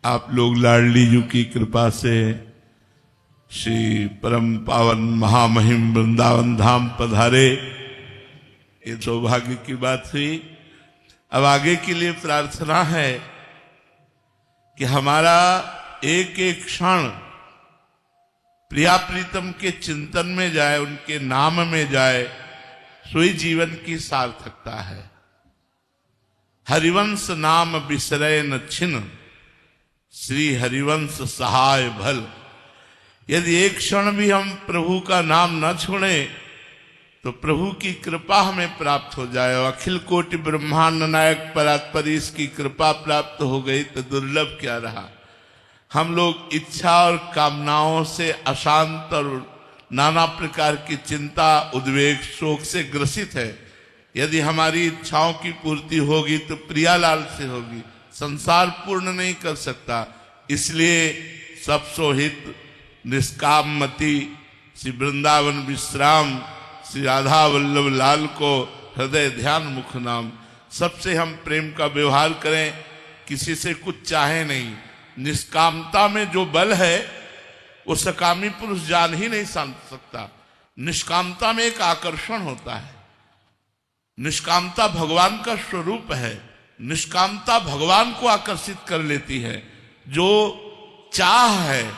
आप लोग लाडली जी की कृपा से श्री परम पावन महामहिम वृंदावन धाम पधारे, ये सौभाग्य की बात हुई। अब आगे के लिए प्रार्थना है कि हमारा एक एक क्षण प्रिया प्रीतम के चिंतन में जाए, उनके नाम में जाए, सोई जीवन की सार्थकता है। हरिवंश नाम बिसरे न छिन, श्री हरिवंश सहाय भल। यदि एक क्षण भी हम प्रभु का नाम न छोड़ें तो प्रभु की कृपा हमें प्राप्त हो जाए। और अखिल कोटि ब्रह्मांड नायक परात्परीश की कृपा प्राप्त हो गई तो दुर्लभ क्या रहा। हम लोग इच्छा और कामनाओं से अशांत और नाना प्रकार की चिंता, उद्वेग, शोक से ग्रसित है। यदि हमारी इच्छाओं की पूर्ति होगी तो प्रियालाल से होगी, संसार पूर्ण नहीं कर सकता। इसलिए सब सोहित निष्काम मति श्री वृंदावन विश्राम श्री राधा वल्लभ लाल को हृदय ध्यान मुख नाम। सबसे हम प्रेम का व्यवहार करें, किसी से कुछ चाहे नहीं। निष्कामता में जो बल है वो सकामी पुरुष जान ही नहीं सकता। निष्कामता में एक आकर्षण होता है। निष्कामता भगवान का स्वरूप है। निष्कामता भगवान को आकर्षित कर लेती है। जो चाह है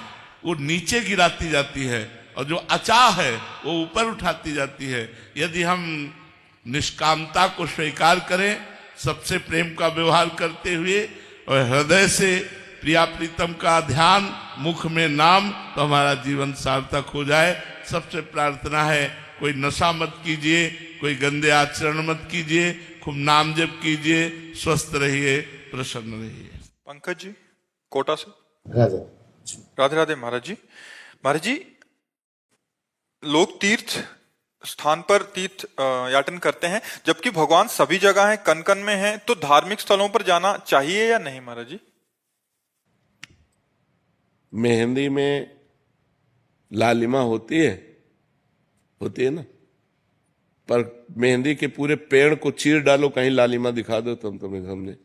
वो नीचे गिराती जाती है और जो अचाह है वो ऊपर उठाती जाती है। यदि हम निष्कामता को स्वीकार करें, सबसे प्रेम का व्यवहार करते हुए और हृदय से प्रिया प्रीतम का ध्यान, मुख में नाम, तो हमारा जीवन सार्थक हो जाए। सबसे प्रार्थना है कोई नशा मत कीजिए, कोई गंदे आचरण मत कीजिए, खूब नाम जप कीजिए, स्वस्थ रहिए, प्रसन्न रहिए। पंकज जी कोटा से। राधे राधे राधे महाराज जी। महाराज जी, लोग तीर्थ स्थान पर तीर्थ याटन करते हैं, जबकि भगवान सभी जगह हैं, कन कन में हैं, तो धार्मिक स्थलों पर जाना चाहिए या नहीं महाराज जी? मेहंदी में लालिमा होती है ना, पर मेहंदी के पूरे पेड़ को चीर डालो, कहीं लालिमा दिखा दो तुम तुम्हें सामने,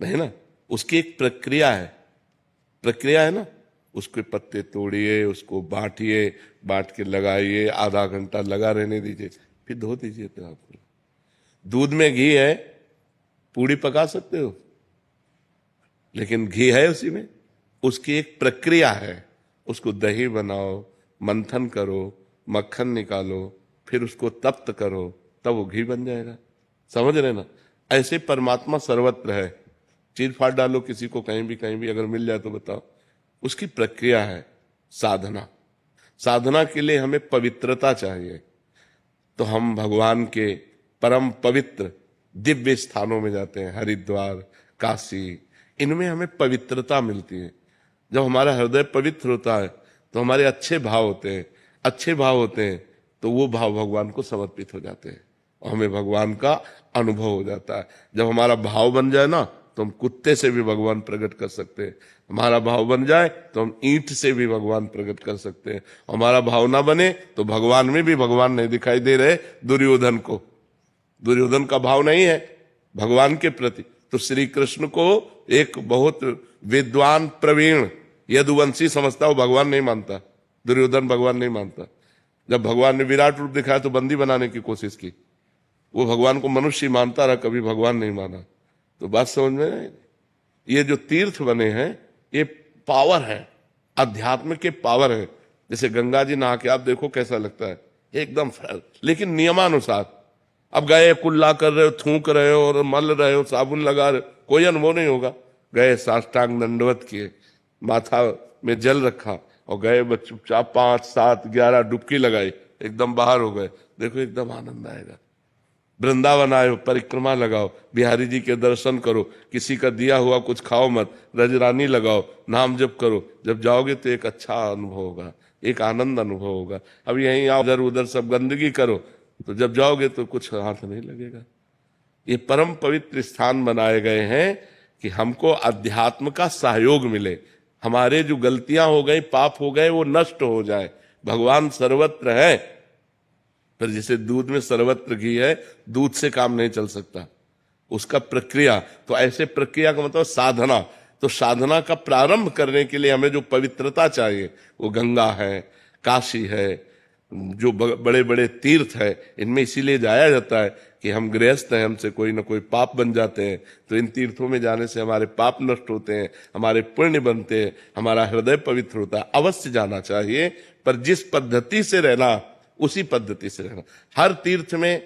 नहीं ना। उसकी एक प्रक्रिया है ना। उसके पत्ते तोड़िए, उसको बांटिए, बांट के लगाइए, आधा घंटा लगा रहने दीजिए, फिर धो दीजिए। तो आपको दूध में घी है, पूड़ी पका सकते हो, लेकिन घी है उसी में। उसकी एक प्रक्रिया है। उसको दही बनाओ, मंथन करो, मक्खन निकालो, फिर उसको तप्त करो, तब वो घी बन जाएगा। समझ रहे ना। ऐसे परमात्मा सर्वत्र है। चीर फाड़ डालो किसी को, कहीं भी अगर मिल जाए तो बताओ। उसकी प्रक्रिया है साधना के लिए हमें पवित्रता चाहिए। तो हम भगवान के परम पवित्र दिव्य स्थानों में जाते हैं, हरिद्वार, काशी, इनमें हमें पवित्रता मिलती है। जब हमारा हृदय पवित्र होता है तो हमारे अच्छे भाव होते हैं, तो वो भाव भगवान को समर्पित हो जाते हैं और हमें भगवान का अनुभव हो जाता है। जब हमारा भाव बन जाए ना, तो हम कुत्ते से भी भगवान प्रकट कर सकते हैं। हमारा भाव बन जाए तो हम ईंट से भी भगवान प्रकट कर सकते हैं। हमारा भाव ना बने तो भगवान में भी भगवान नहीं दिखाई दे रहे। दुर्योधन का भाव नहीं है भगवान के प्रति, तो श्री कृष्ण को एक बहुत विद्वान प्रवीण यदुवंशी समझता, वो भगवान नहीं मानता। दुर्योधन भगवान नहीं मानता। जब भगवान ने विराट रूप दिखाया तो बंदी बनाने की कोशिश की। वो भगवान को मनुष्य मानता रहा, कभी भगवान नहीं माना। तो बात समझ में नहीं। ये जो तीर्थ बने हैं ये पावर है, अध्यात्म के पावर है। जैसे गंगा जी नहा के आप देखो कैसा लगता है, एकदम फ्रेश, लेकिन नियमानुसार। अब गए कुल्ला कर रहे हो, थूक रहे हो और मल रहे हो, साबुन लगा रहे हो, कोई अनुभव नहीं होगा। गए साष्टांग दंडवत किए, माथा में जल रखा और गए चुपचाप 5, 7, 11 डुबकी लगाई, एकदम बाहर हो गए, देखो एकदम आनंद आएगा। वृंदावन आए, परिक्रमा लगाओ, बिहारी जी के दर्शन करो, किसी का दिया हुआ कुछ खाओ मत, रजरानी लगाओ, नाम जप करो। जब जाओगे तो एक अच्छा अनुभव होगा, एक आनंद अनुभव होगा। अब यहीं आओ, इधर उधर सब गंदगी करो, तो जब जाओगे तो कुछ हाथ नहीं लगेगा। ये परम पवित्र स्थान बनाए गए हैं कि हमको अध्यात्म का सहयोग मिले, हमारे जो गलतियां हो गई, पाप हो गए, वो नष्ट हो जाए। भगवान सर्वत्र है, पर जैसे दूध में सर्वत्र घी है, दूध से काम नहीं चल सकता, उसका प्रक्रिया। तो ऐसे प्रक्रिया का मतलब साधना। तो साधना का प्रारंभ करने के लिए हमें जो पवित्रता चाहिए वो गंगा है, काशी है, जो बड़े बड़े तीर्थ है, इनमें इसीलिए जाया जाता है कि हम गृहस्थ हैं, हमसे कोई ना कोई पाप बन जाते हैं, तो इन तीर्थों में जाने से हमारे पाप नष्ट होते हैं, हमारे पुण्य बनते हैं, हमारा हृदय पवित्र होता है। अवश्य जाना चाहिए, पर जिस पद्धति से रहना उसी पद्धति से रहना। हर तीर्थ में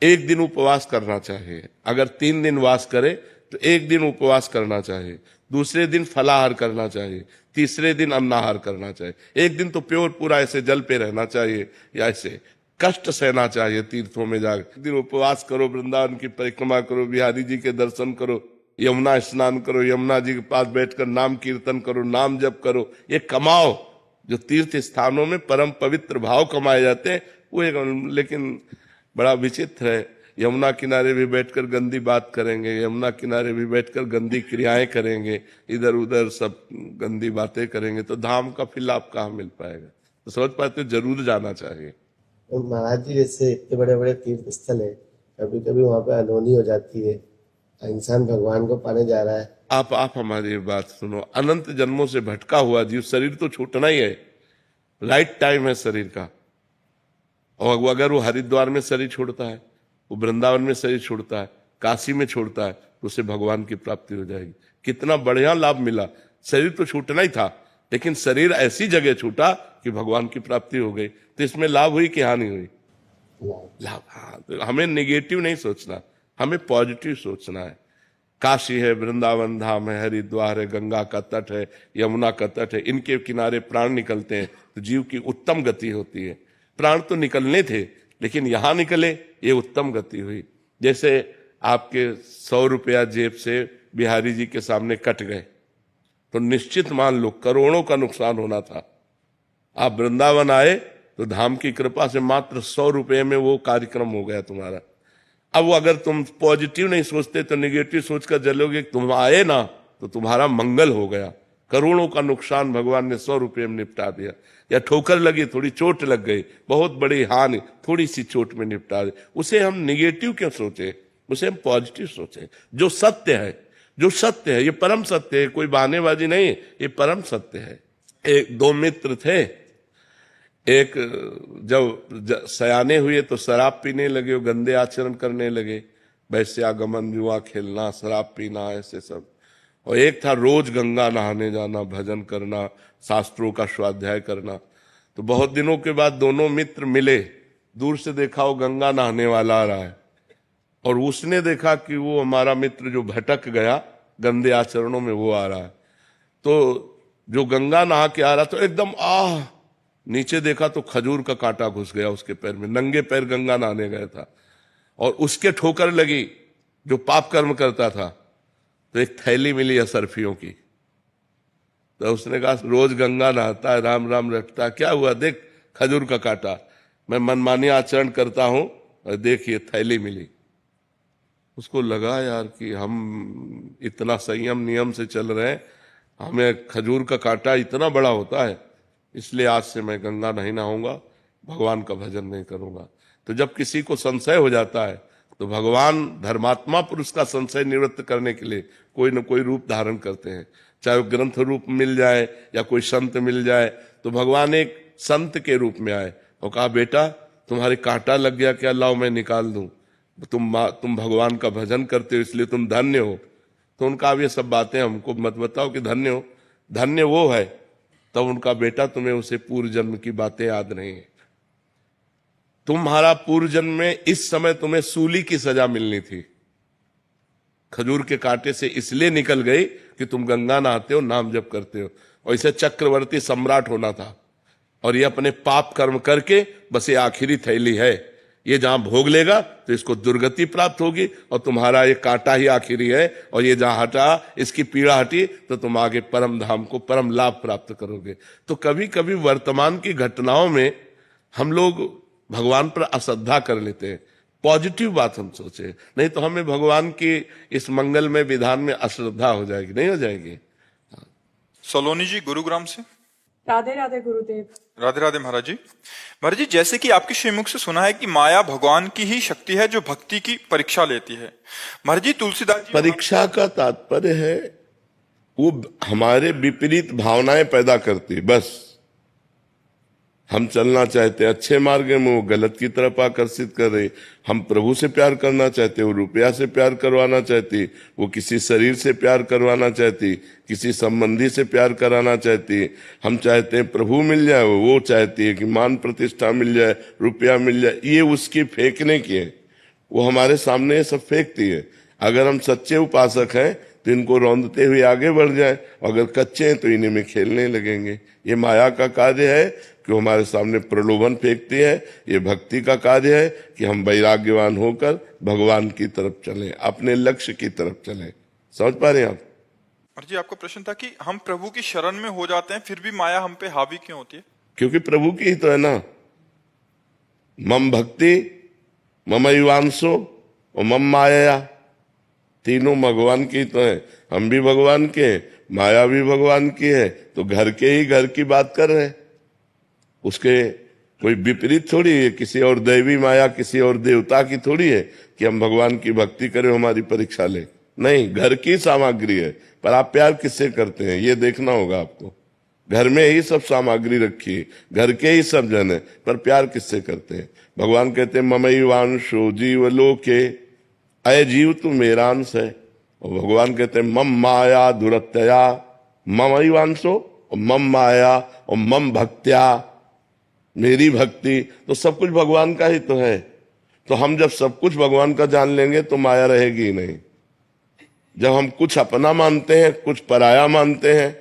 एक दिन उपवास करना चाहिए। अगर 3 दिन वास करे तो एक दिन उपवास करना चाहिए, दूसरे दिन फलाहार करना चाहिए, तीसरे दिन अन्नाहार करना चाहिए। एक दिन तो प्योर पूरा ऐसे जल पे रहना चाहिए या ऐसे कष्ट सहना चाहिए तीर्थों में जाकर। एक दिन उपवास करो, वृंदावन की परिक्रमा करो, बिहारी जी के दर्शन करो, यमुना स्नान करो, यमुना जी के पास बैठकर नाम कीर्तन करो, नाम जप करो, ये कमाओ। जो तीर्थ स्थानों में परम पवित्र भाव कमाए जाते हैं वो एक, लेकिन बड़ा विचित्र है, यमुना किनारे भी बैठकर गंदी बात करेंगे, यमुना किनारे भी बैठकर गंदी क्रियाएं करेंगे, इधर उधर सब गंदी बातें करेंगे, तो धाम का फिर लाभ कहाँ मिल पाएगा। तो समझ पाते हो, जरूर जाना चाहिए। तो महाराज जी जैसे इतने बड़े बड़े तीर्थ स्थल है, कभी कभी वहां पे अनहोनी हो जाती है, इंसान भगवान को पाने जा रहा है। आप हमारी बात सुनो, अनंत जन्मों से भटका हुआ जीव, शरीर तो छूटना ही है, राइट टाइम है शरीर का। और अगर वो हरिद्वार में शरीर छोड़ता है, वो वृंदावन में शरीर छोड़ता है, काशी में छोड़ता है, तो उसे भगवान की प्राप्ति हो जाएगी। कितना बढ़िया लाभ मिला। शरीर तो छूटना ही था, लेकिन शरीर ऐसी जगह छूटा कि भगवान की प्राप्ति हो गई। तो इसमें लाभ हुई कि हानि हुई? लाभ। हाँ, तो हमें नेगेटिव नहीं सोचना, हमें पॉजिटिव सोचना है। काशी है, वृंदावन धाम है, हरिद्वार है, गंगा का तट है, यमुना का तट है, इनके किनारे प्राण निकलते हैं तो जीव की उत्तम गति होती है। प्राण तो निकलने थे, लेकिन यहां निकले, ये उत्तम गति हुई। जैसे आपके 100 रुपया जेब से बिहारी जी के सामने कट गए, तो निश्चित मान लो करोड़ों का नुकसान होना था। आप वृंदावन आए तो धाम की कृपा से मात्र 100 रुपये में वो कार्यक्रम हो गया तुम्हारा। अब वो अगर तुम पॉजिटिव नहीं सोचते तो निगेटिव सोचकर चलोगे, तुम आए ना तो तुम्हारा मंगल हो गया। करोड़ों का नुकसान भगवान ने 100 रुपये में निपटा दिया। या ठोकर लगी, थोड़ी चोट लग गई, बहुत बड़ी हानि थोड़ी सी चोट में निपटा दी। उसे हम निगेटिव क्यों सोचे, उसे हम पॉजिटिव सोचे। जो सत्य है, जो सत्य है, ये परम सत्य है, कोई बहानेबाजी नहीं, ये परम सत्य है। एक 2 मित्र थे, एक जब सयाने हुए तो शराब पीने लगे, गंदे आचरण करने लगे, वैश्यागमन, जुआ खेलना, शराब पीना, ऐसे सब। और एक था रोज गंगा नहाने जाना, भजन करना, शास्त्रों का स्वाध्याय करना। तो बहुत दिनों के बाद दोनों मित्र मिले, दूर से देखा वो गंगा नहाने वाला आ रहा है, और उसने देखा कि वो हमारा मित्र जो भटक गया गंदे आचरणों में, वो आ रहा है। तो जो गंगा नहा के आ रहा तो एकदम नीचे देखा तो खजूर का कांटा घुस गया उसके पैर में, नंगे पैर गंगा नहाने गया था, और उसके ठोकर लगी जो पाप कर्म करता था। तो एक थैली मिली असरफियों की, तो उसने कहा रोज गंगा नहाता है, राम राम रटता है, क्या हुआ, देख खजूर का कांटा, मैं मनमानी आचरण करता हूं और देखिए थैली मिली। उसको लगा यार कि हम इतना संयम नियम से चल रहे हैं, हमें खजूर का कांटा इतना बड़ा होता है, इसलिए आज से मैं गंगा नहीं नहाऊंगा, भगवान का भजन नहीं करूंगा। तो जब किसी को संशय हो जाता है तो भगवान धर्मात्मा पुरुष का संशय निवृत्त करने के लिए कोई न कोई रूप धारण करते हैं। चाहे वो ग्रंथ रूप मिल जाए या कोई संत मिल जाए, तो भगवान एक संत के रूप में आए और कहा बेटा तुम्हारे कांटा लग गया क्या, लाओ मैं निकाल दूं, तुम भगवान का भजन करते हो इसलिए तुम धन्य हो। तो उनका अब ये सब बातें हमको मत बताओ कि धन्य हो, धन्य वो है। तब उनका बेटा तुम्हें उसे पूर्व जन्म की बातें याद नहीं है, तुम्हारा पूर्व जन्म में इस समय तुम्हें सूली की सजा मिलनी थी, खजूर के कांटे से इसलिए निकल गई कि तुम गंगा नहाते हो, नाम जप करते हो, और इसे चक्रवर्ती सम्राट होना था। और ये अपने पाप कर्म करके बस ये आखिरी थैली है, ये जहां भोग लेगा तो इसको दुर्गति प्राप्त होगी, और तुम्हारा ये कांटा ही आखिरी है, और ये जहां हटा, इसकी पीड़ा हटी तो तुम आगे परम धाम को परम लाभ प्राप्त करोगे। तो कभी कभी वर्तमान की घटनाओं में हम लोग भगवान पर अश्रद्धा कर लेते हैं। पॉजिटिव बात हम सोचे, नहीं तो हमें भगवान की इस मंगल में विधान में अश्रद्धा हो जाएगी, नहीं हो जाएगी। सलोनी जी गुरुग्राम से। राधे राधे गुरुदेव। राधे राधे महाराज जी। महाराज जी, जैसे कि आपके श्रीमुख से सुना है कि माया भगवान की ही शक्ति है जो भक्ति की परीक्षा लेती है। महाराज जी तुलसीदास जी, परीक्षा का तात्पर्य है वो हमारे विपरीत भावनाएं पैदा करती है। बस हम चलना चाहते हैं अच्छे मार्ग में, वो गलत की तरफ आकर्षित कर रही। हम प्रभु से प्यार करना चाहते, वो रुपया से प्यार करवाना चाहती, वो किसी शरीर से प्यार करवाना चाहती, किसी संबंधी से प्यार कराना चाहती। हम चाहते हैं प्रभु मिल जाए, वो चाहती है कि मान प्रतिष्ठा मिल जाए, रुपया मिल जाए। ये उसकी फेंकने की है, वो हमारे सामने ये सब फेंकती है। अगर हम सच्चे उपासक हैं तो इनको रौंदते हुए आगे बढ़ जाए, अगर कच्चे हैं तो इन्हीं में खेलने लगेंगे। ये माया का कार्य है कि वो हमारे सामने प्रलोभन फेंकती है। ये भक्ति का कार्य है कि हम वैराग्यवान होकर भगवान की तरफ चलें, अपने लक्ष्य की तरफ चलें। समझ पा रहे हैं आप? और जी आपका प्रश्न था कि हम प्रभु की शरण में हो जाते हैं फिर भी माया हम पे हावी क्यों होती है? क्योंकि प्रभु की ही तो है ना। मम भक्ति मम युवांशो और मम माया, तीनों भगवान की तो है। हम भी भगवान के हैं, माया भी भगवान की है, तो घर के ही घर की बात कर रहे हैं। उसके कोई विपरीत थोड़ी है, किसी और दैवी माया किसी और देवता की थोड़ी है कि हम भगवान की भक्ति करें हमारी परीक्षा ले। नहीं, घर की सामग्री है, पर आप प्यार किससे करते हैं ये देखना होगा आपको। घर में ही सब सामग्री रखी है, घर के ही सब जन है, पर प्यार किससे करते हैं? भगवान कहते हैं ममैवांशो जीव लोके, अय जीव तू मेरा अंश है। और भगवान कहते हैं मम माया दुरत्यया ममैवांशो और मम माया और मम भक्त्या, मेरी भक्ति। तो सब कुछ भगवान का ही तो है। तो हम जब सब कुछ भगवान का जान लेंगे तो माया रहेगी ही नहीं। जब हम कुछ अपना मानते हैं, कुछ पराया मानते हैं,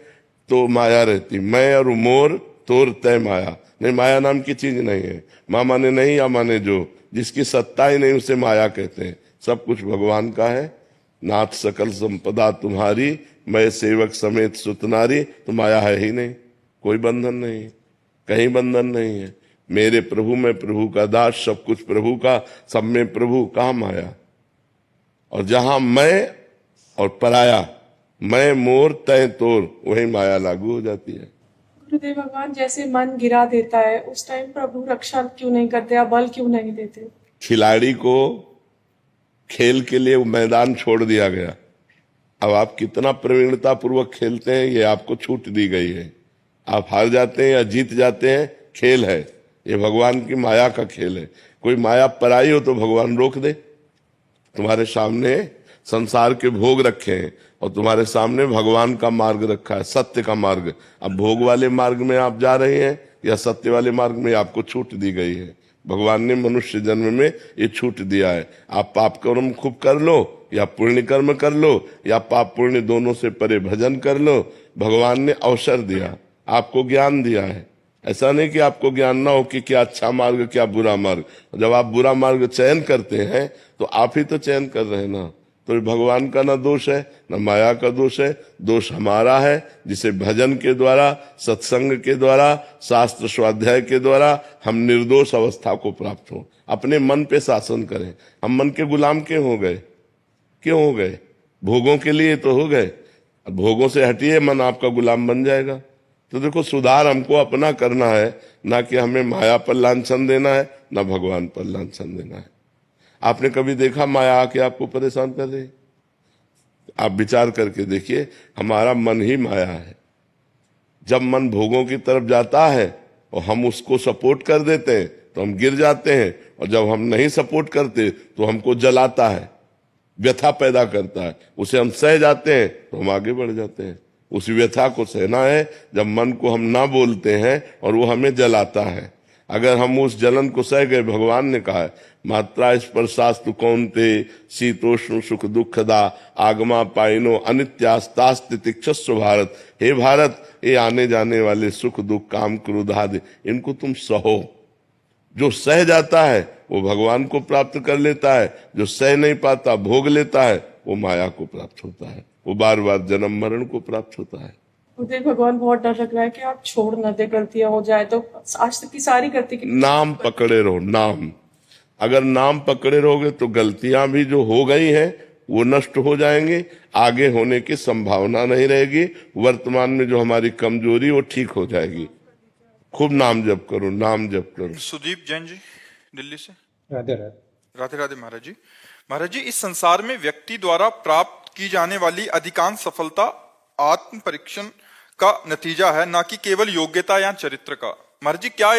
तो माया रहती। मैं और मोर तोर तय माया। नहीं, माया नाम की चीज नहीं है। माँ माने नहीं या माने जो, जिसकी सत्ता ही नहीं उसे माया कहते हैं। सब कुछ भगवान का है। नाथ सकल संपदा तुम्हारी, मैं सेवक समेत सुतनारी। तो माया है ही नहीं, कोई बंधन नहीं, कहीं बंधन नहीं है। मेरे प्रभु में प्रभु का दास, सब कुछ प्रभु का, सब में प्रभु, कहाँ माया? और जहां मैं और पराया, मैं मोर तय तोर, वही माया लागू हो जाती है। गुरुदेव भगवान जैसे मन गिरा देता है उस टाइम प्रभु रक्षा क्यों नहीं करते, या बल क्यों नहीं देते? खिलाड़ी को खेल के लिए वो मैदान छोड़ दिया गया। अब आप कितना प्रवीणता पूर्वक खेलते हैं ये आपको छूट दी गई है। आप हार जाते हैं या जीत जाते हैं, खेल है ये, भगवान की माया का खेल है। कोई माया पराई हो तो भगवान रोक दे। तुम्हारे सामने संसार के भोग रखे हैं और तुम्हारे सामने भगवान का मार्ग रखा है, सत्य का मार्ग। अब भोग वाले मार्ग में आप जा रहे हैं या सत्य वाले मार्ग में, आपको छूट दी गई है। भगवान ने मनुष्य जन्म में ये छूट दिया है। आप पाप कर्म खूब कर लो या पुण्य कर्म कर लो, या पाप पुण्य दोनों से परे भजन कर लो। भगवान ने अवसर दिया, आपको ज्ञान दिया है। ऐसा नहीं कि आपको ज्ञान ना हो कि क्या अच्छा मार्ग क्या बुरा मार्ग। जब आप बुरा मार्ग चयन करते हैं तो आप ही तो चयन कर रहे हैं ना। तो भगवान का ना दोष है ना माया का दोष है, दोष हमारा है, जिसे भजन के द्वारा, सत्संग के द्वारा, शास्त्र स्वाध्याय के द्वारा हम निर्दोष अवस्था को प्राप्त हो। अपने मन पे शासन करें। हम मन के गुलाम क्यों हो गए? क्यों हो गए? भोगों के लिए तो हो गए। अब भोगों से हटिए, मन आपका गुलाम बन जाएगा। तो देखो, सुधार हमको अपना करना है, ना कि हमें माया पर लांछन देना है, ना भगवान पर लांछन देना है। आपने कभी देखा माया आके आपको परेशान कर रही? आप विचार करके देखिए, हमारा मन ही माया है। जब मन भोगों की तरफ जाता है और हम उसको सपोर्ट कर देते हैं तो हम गिर जाते हैं, और जब हम नहीं सपोर्ट करते तो हमको जलाता है, व्यथा पैदा करता है। उसे हम सह जाते हैं तो हम आगे बढ़ जाते हैं। उस व्यथा को सहना है जब मन को हम ना बोलते हैं और वो हमें जलाता है। अगर हम उस जलन को सह गए, भगवान ने कहा है मात्रा स्पर्शास्तु कौन्ते शीतोष्ण सुख दुखदा आगमा पाइनो अनित्यास्तास्ति तिक्षस्व भारत। हे भारत, ये आने जाने वाले सुख दुख काम क्रोध आदि, इनको तुम सहो। जो सह जाता है वो भगवान को प्राप्त कर लेता है, जो सह नहीं पाता, भोग लेता है, वो माया को प्राप्त होता है, वो बार बार जन्म मरण को प्राप्त होता है। गुरुदेव भगवान बहुत डर लग रहा है कि आप छोड़ न दे, गलतियां हो जाए तो। आज तक की सारी गलती की नाम पकड़े रहो, नाम। अगर नाम पकड़े रहोगे तो गलतियां भी जो हो गई हैं वो नष्ट हो जाएंगी, आगे होने की संभावना नहीं रहेगी। वर्तमान में जो हमारी कमजोरी वो ठीक हो जाएगी। खूब नाम जप करो, नाम जप करो। सुदीप जैन जी दिल्ली से। राधे राधे। राधे राधे महाराज जी। महाराज जी, इस संसार में व्यक्ति द्वारा प्राप्त की जाने वाली अधिकांश सफलता आत्म परीक्षण का नतीजा है, ना कि केवल योग्यता या चरित्र का। महाराज जी, क्या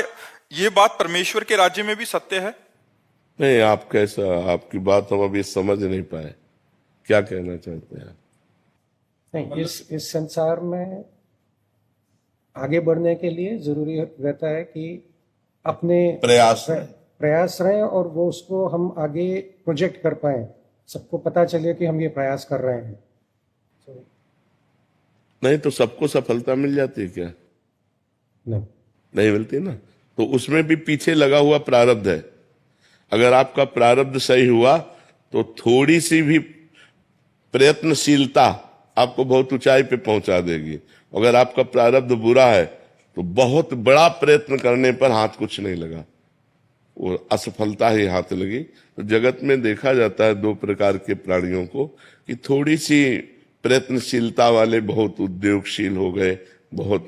ये बात परमेश्वर के राज्य में भी सत्य है? नहीं, आप कैसा, आपकी बात हम अभी समझ नहीं पाए, क्या कहना चाहते हैं? नहीं, इस संसार में आगे बढ़ने के लिए जरूरी रहता है कि अपने प्रयास रहे और वो उसको हम आगे प्रोजेक्ट कर पाए, सबको पता चले कि हम ये प्रयास कर रहे हैं। नहीं तो सबको सफलता मिल जाती है क्या? नहीं मिलती ना। तो उसमें भी पीछे लगा हुआ प्रारब्ध है। अगर आपका प्रारब्ध सही हुआ तो थोड़ी सी भी प्रयत्नशीलता आपको बहुत ऊंचाई पे पहुंचा देगी। अगर आपका प्रारब्ध बुरा है तो बहुत बड़ा प्रयत्न करने पर हाथ कुछ नहीं लगा, वो असफलता ही हाथ लगी। तो जगत में देखा जाता है दो प्रकार के प्राणियों को, कि थोड़ी सी प्रयत्नशीलता वाले बहुत उद्योगशील हो गए, बहुत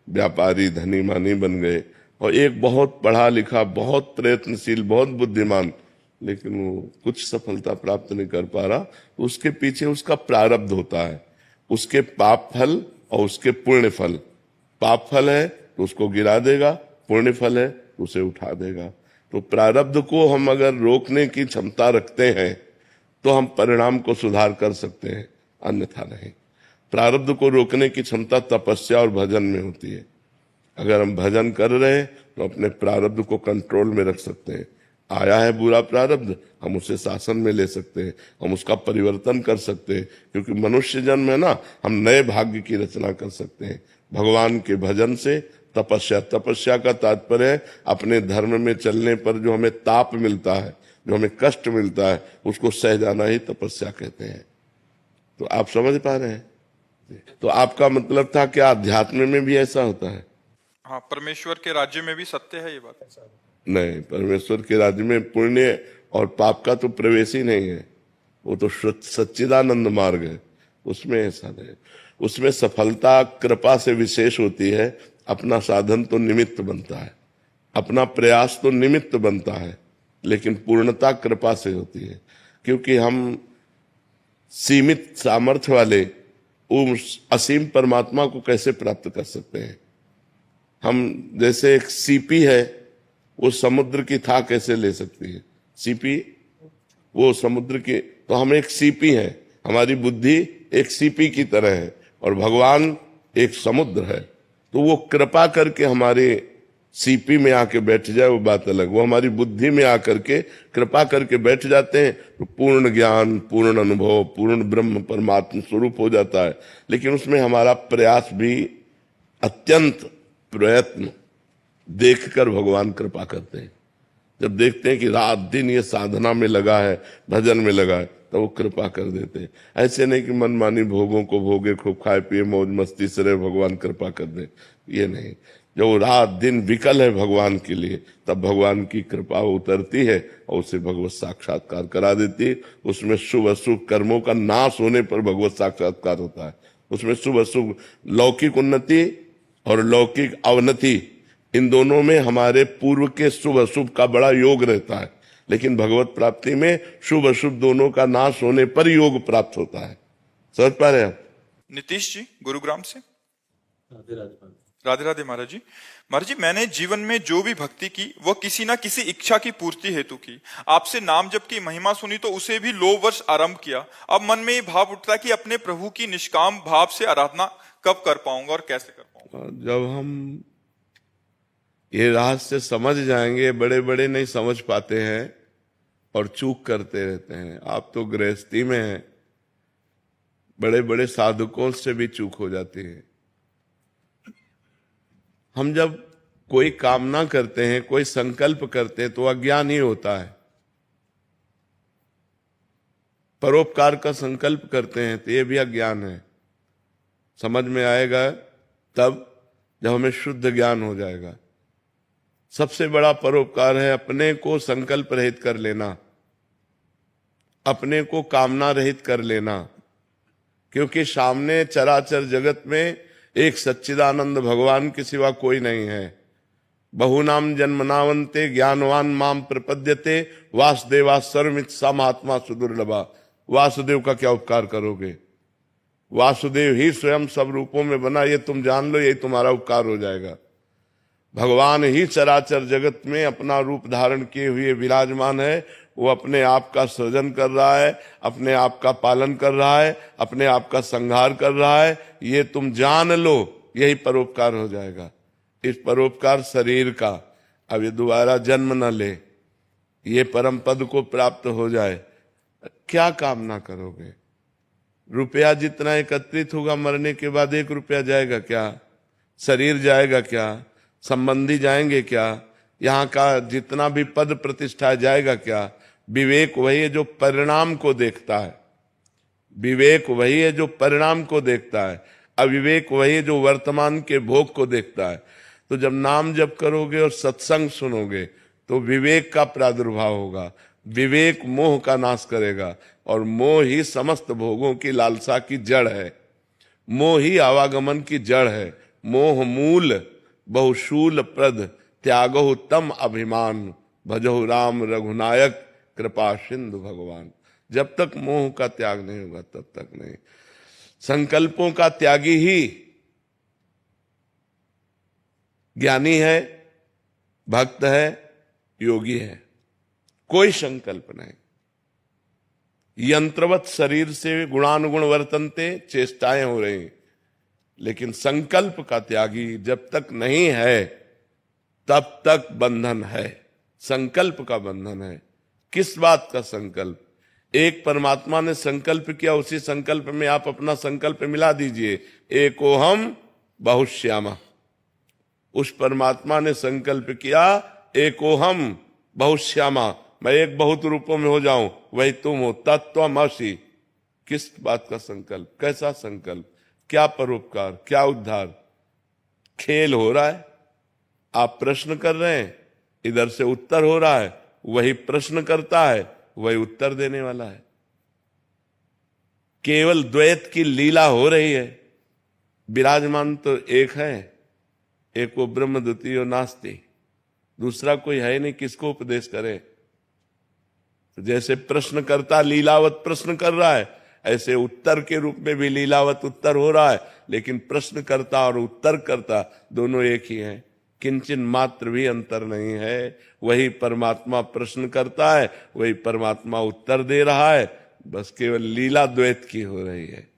व्यापारी धनी मानी बन गए, और एक बहुत पढ़ा लिखा, बहुत प्रयत्नशील, बहुत बुद्धिमान, लेकिन वो कुछ सफलता प्राप्त नहीं कर पा रहा। तो उसके पीछे उसका प्रारब्ध होता है, उसके पाप फल और उसके पुण्य फल। पाप फल है तो उसको गिरा देगा, पुण्य फल है तो उसे उठा देगा। तो प्रारब्ध को हम अगर रोकने की क्षमता रखते हैं तो हम परिणाम को सुधार कर सकते हैं, अन्यथा नहीं। प्रारब्ध को रोकने की क्षमता तपस्या और भजन में होती है। अगर हम भजन कर रहे हैं तो अपने प्रारब्ध को कंट्रोल में रख सकते हैं। आया है बुरा प्रारब्ध, हम उसे शासन में ले सकते हैं, हम उसका परिवर्तन कर सकते हैं, क्योंकि मनुष्य जन्म है ना, हम नए भाग्य की रचना कर सकते हैं भगवान के भजन से। तपस्या का तात्पर्य है अपने धर्म में चलने पर जो हमें ताप मिलता है, जो हमें कष्ट मिलता है, उसको सह जाना ही तपस्या कहते हैं। तो आप समझ पा रहे हैं? तो आपका मतलब था कि अध्यात्म में भी ऐसा होता है? हाँ, परमेश्वर के राज्य में भी सत्य है ये बात? नहीं, परमेश्वर के राज्य में पुण्य और पाप का तो प्रवेश ही नहीं है। वो तो सच्चिदानंद मार्ग है, उसमें ऐसा नहीं। उसमें सफलता कृपा से विशेष होती है। अपना साधन तो निमित्त बनता है, अपना प्रयास तो निमित्त बनता है, लेकिन पूर्णता कृपा से होती है। क्योंकि हम सीमित सामर्थ्य वाले उस असीम परमात्मा को कैसे प्राप्त कर सकते हैं? हम जैसे एक सीपी है, वो समुद्र की था कैसे ले सकती है? सीपी वो समुद्र की, तो हम एक सीपी हैं, हमारी बुद्धि एक सीपी की तरह है और भगवान एक समुद्र है। तो वो कृपा करके हमारे सीपी में आके बैठ जाए वो बात अलग, वो हमारी बुद्धि में आकर के कृपा करके बैठ जाते हैं तो पूर्ण ज्ञान, पूर्ण अनुभव, पूर्ण ब्रह्म परमात्मा स्वरूप हो जाता है। लेकिन उसमें हमारा प्रयास भी, अत्यंत प्रयत्न देखकर भगवान कृपा करते हैं। जब देखते हैं कि रात दिन ये साधना में लगा है, भजन में लगा है, तो वो कृपा कर देते हैं। ऐसे नहीं कि मनमानी भोगों को भोगे, खूब खाए पिए मौज मस्ती से रहे, भगवान कृपा कर दे, ये नहीं। जब वो रात दिन विकल है भगवान के लिए, तब भगवान की कृपा उतरती है और उसे भगवत साक्षात्कार करा देती है। उसमें शुभ अशुभ कर्मों का नाश होने पर भगवत साक्षात्कार होता है। उसमें शुभ अशुभ, लौकिक उन्नति और लौकिक अवनति, इन दोनों में हमारे पूर्व के शुभ अशुभ का बड़ा योग रहता है। लेकिन भगवत प्राप्ति में शुभ अशुभ दोनों का नाश होने पर योग प्राप्त होता है। समझ पा रहे हैं आप? नीतीश जी, गुरुग्राम से। राधे राधे महाराज जी। महाराज जी, मैंने जीवन में जो भी भक्ति की वह किसी ना किसी इच्छा की पूर्ति हेतु की। आपसे नाम जप की महिमा सुनी तो उसे भी लोवर्ष आरंभ किया। अब मन में ये भाव उठता है कि अपने प्रभु की निष्काम भाव से आराधना कब कर पाऊंगा और कैसे कर पाऊंगा? जब हम ये रहस्य समझ जाएंगे, बड़े बड़े नहीं समझ पाते हैं और चूक करते रहते हैं। आप तो गृहस्थी में हैं, बड़े बड़े साधुकों से भी चूक हो जाती है। हम जब कोई कामना करते हैं, कोई संकल्प करते हैं, तो अज्ञान ही होता है। परोपकार का संकल्प करते हैं तो ये भी अज्ञान है। समझ में आएगा तब जब हमें शुद्ध ज्ञान हो जाएगा। सबसे बड़ा परोपकार है अपने को संकल्प रहित कर लेना, अपने को कामना रहित कर लेना। क्योंकि सामने चराचर जगत में एक सच्चिदानंद भगवान के सिवा कोई नहीं है। बहुनाम जन्मनावंते ज्ञानवान माम प्रपद्यते वासुदेवा सर्वमित समात्मा सुदुर्लभा। वासुदेव का क्या उपकार करोगे? वासुदेव ही स्वयं सब रूपों में बना, ये तुम जान लो, यही तुम्हारा उपकार हो जाएगा। भगवान ही चराचर जगत में अपना रूप धारण किए हुए विराजमान है। वो अपने आप का सृजन कर रहा है, अपने आप का पालन कर रहा है, अपने आप का संहार कर रहा है। ये तुम जान लो, यही परोपकार हो जाएगा। इस परोपकार शरीर का, अब ये दोबारा जन्म न ले, ये परम पद को प्राप्त हो जाए, क्या कामना करोगे? रुपया जितना एकत्रित होगा मरने के बाद 1 रुपया जाएगा क्या? शरीर जाएगा क्या? संबंधी जाएंगे क्या? यहाँ का जितना भी पद प्रतिष्ठा जाएगा क्या? विवेक वही है जो परिणाम को देखता है। विवेक वही है जो परिणाम को देखता है। अविवेक वही है जो वर्तमान के भोग को देखता है। तो जब नाम जप करोगे और सत्संग सुनोगे तो विवेक का प्रादुर्भाव होगा। विवेक मोह का नाश करेगा, और मोह ही समस्त भोगों की लालसा की जड़ है। मोह ही आवागमन की जड़ है। मोह मूल बहुशूल प्रद, त्यागो तम अभिमान, भजो राम रघुनायक, कृपा सिंधु भगवान। जब तक मोह का त्याग नहीं होगा तब तक नहीं। संकल्पों का त्यागी ही ज्ञानी है, भक्त है, योगी है। कोई संकल्प नहीं। यंत्रवत शरीर से गुणानुगुण वर्तनते, चेष्टाएं हो रही, लेकिन संकल्प का त्यागी जब तक नहीं है तब तक बंधन है। संकल्प का बंधन है। किस बात का संकल्प? एक परमात्मा ने संकल्प किया, उसी संकल्प में आप अपना संकल्प मिला दीजिए। एकोहम बहुश्यामा। उस परमात्मा ने संकल्प किया, एकोहम बहुश्यामा, मैं एक बहुत रूपों में हो जाऊं, वही तुम हो, तत्त्वमसि। किस बात का संकल्प? कैसा संकल्प? क्या परोपकार? क्या उद्धार? खेल हो रहा है, आप प्रश्न कर रहे हैं, इधर से उत्तर हो रहा है। वही प्रश्न करता है, वही उत्तर देने वाला है। केवल द्वैत की लीला हो रही है। विराजमान तो एक है, एक वो ब्रह्म द्वितीयो नास्ति, दूसरा कोई है नहीं, किसको उपदेश करे? तो जैसे प्रश्नकर्ता लीलावत प्रश्न कर रहा है, ऐसे उत्तर के रूप में भी लीलावत उत्तर हो रहा है। लेकिन प्रश्नकर्ता और उत्तरकर्ता दोनों एक ही हैं, किंचन मात्र भी अंतर नहीं है। वही परमात्मा प्रश्न करता है, वही परमात्मा उत्तर दे रहा है, बस केवल लीला द्वैत की हो रही है।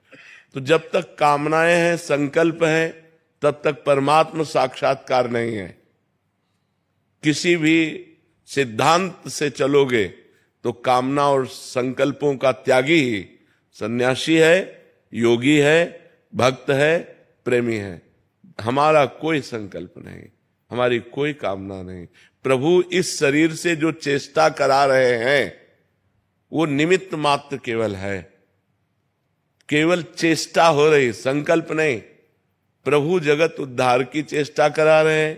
तो जब तक कामनाएं हैं, संकल्प हैं, तब तक परमात्मा साक्षात्कार नहीं है। किसी भी सिद्धांत से चलोगे तो कामना और संकल्पों का त्यागी ही सन्यासी है, योगी है, भक्त है, प्रेमी है। हमारा कोई संकल्प नहीं, हमारी कोई कामना नहीं। प्रभु इस शरीर से जो चेष्टा करा रहे हैं वो निमित्त मात्र केवल है, केवल चेष्टा हो रही, संकल्प नहीं। प्रभु जगत उद्धार की चेष्टा करा रहे हैं,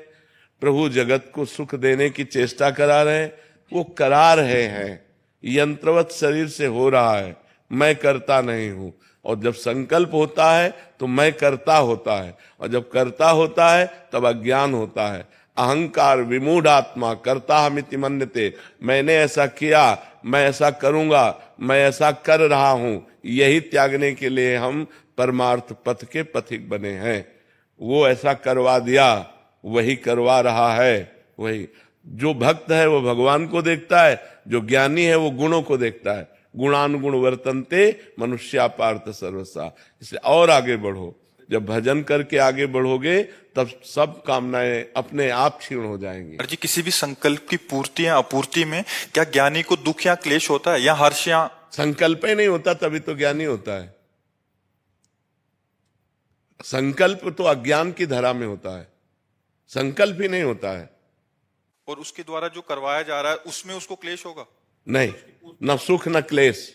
प्रभु जगत को सुख देने की चेष्टा करा रहे हैं, वो करा रहे हैं। यंत्रवत शरीर से हो रहा है, मैं करता नहीं हूं। और जब संकल्प होता है तो मैं करता होता है, और जब करता होता है तब अज्ञान होता है। अहंकार विमूढ़ आत्मा कर्ता हमिति मन्यते, मैंने ऐसा किया, मैं ऐसा करूंगा, मैं ऐसा कर रहा हूं, यही त्यागने के लिए हम परमार्थ पथ के पथिक बने हैं। वो ऐसा करवा दिया, वही करवा रहा है। वही जो भक्त है वो भगवान को देखता है, जो ज्ञानी है वो गुणों को देखता है। गुणानुगुण वर्तनते मनुष्या पार्थ सर्वसा। इसलिए और आगे बढ़ो। जब भजन करके आगे बढ़ोगे तब सब कामनाएं अपने आप क्षीण हो जाएंगी। जी, किसी भी संकल्प की पूर्ति या अपूर्ति में क्या ज्ञानी को दुख या क्लेश होता है, या हर्ष या? संकल्प ही नहीं होता तभी तो ज्ञानी होता है। संकल्प तो अज्ञान की धरा में होता है, संकल्प ही नहीं होता है। और उसके द्वारा जो करवाया जा रहा है उसमें उसको क्लेश होगा? नहीं, न सुख न क्लेश,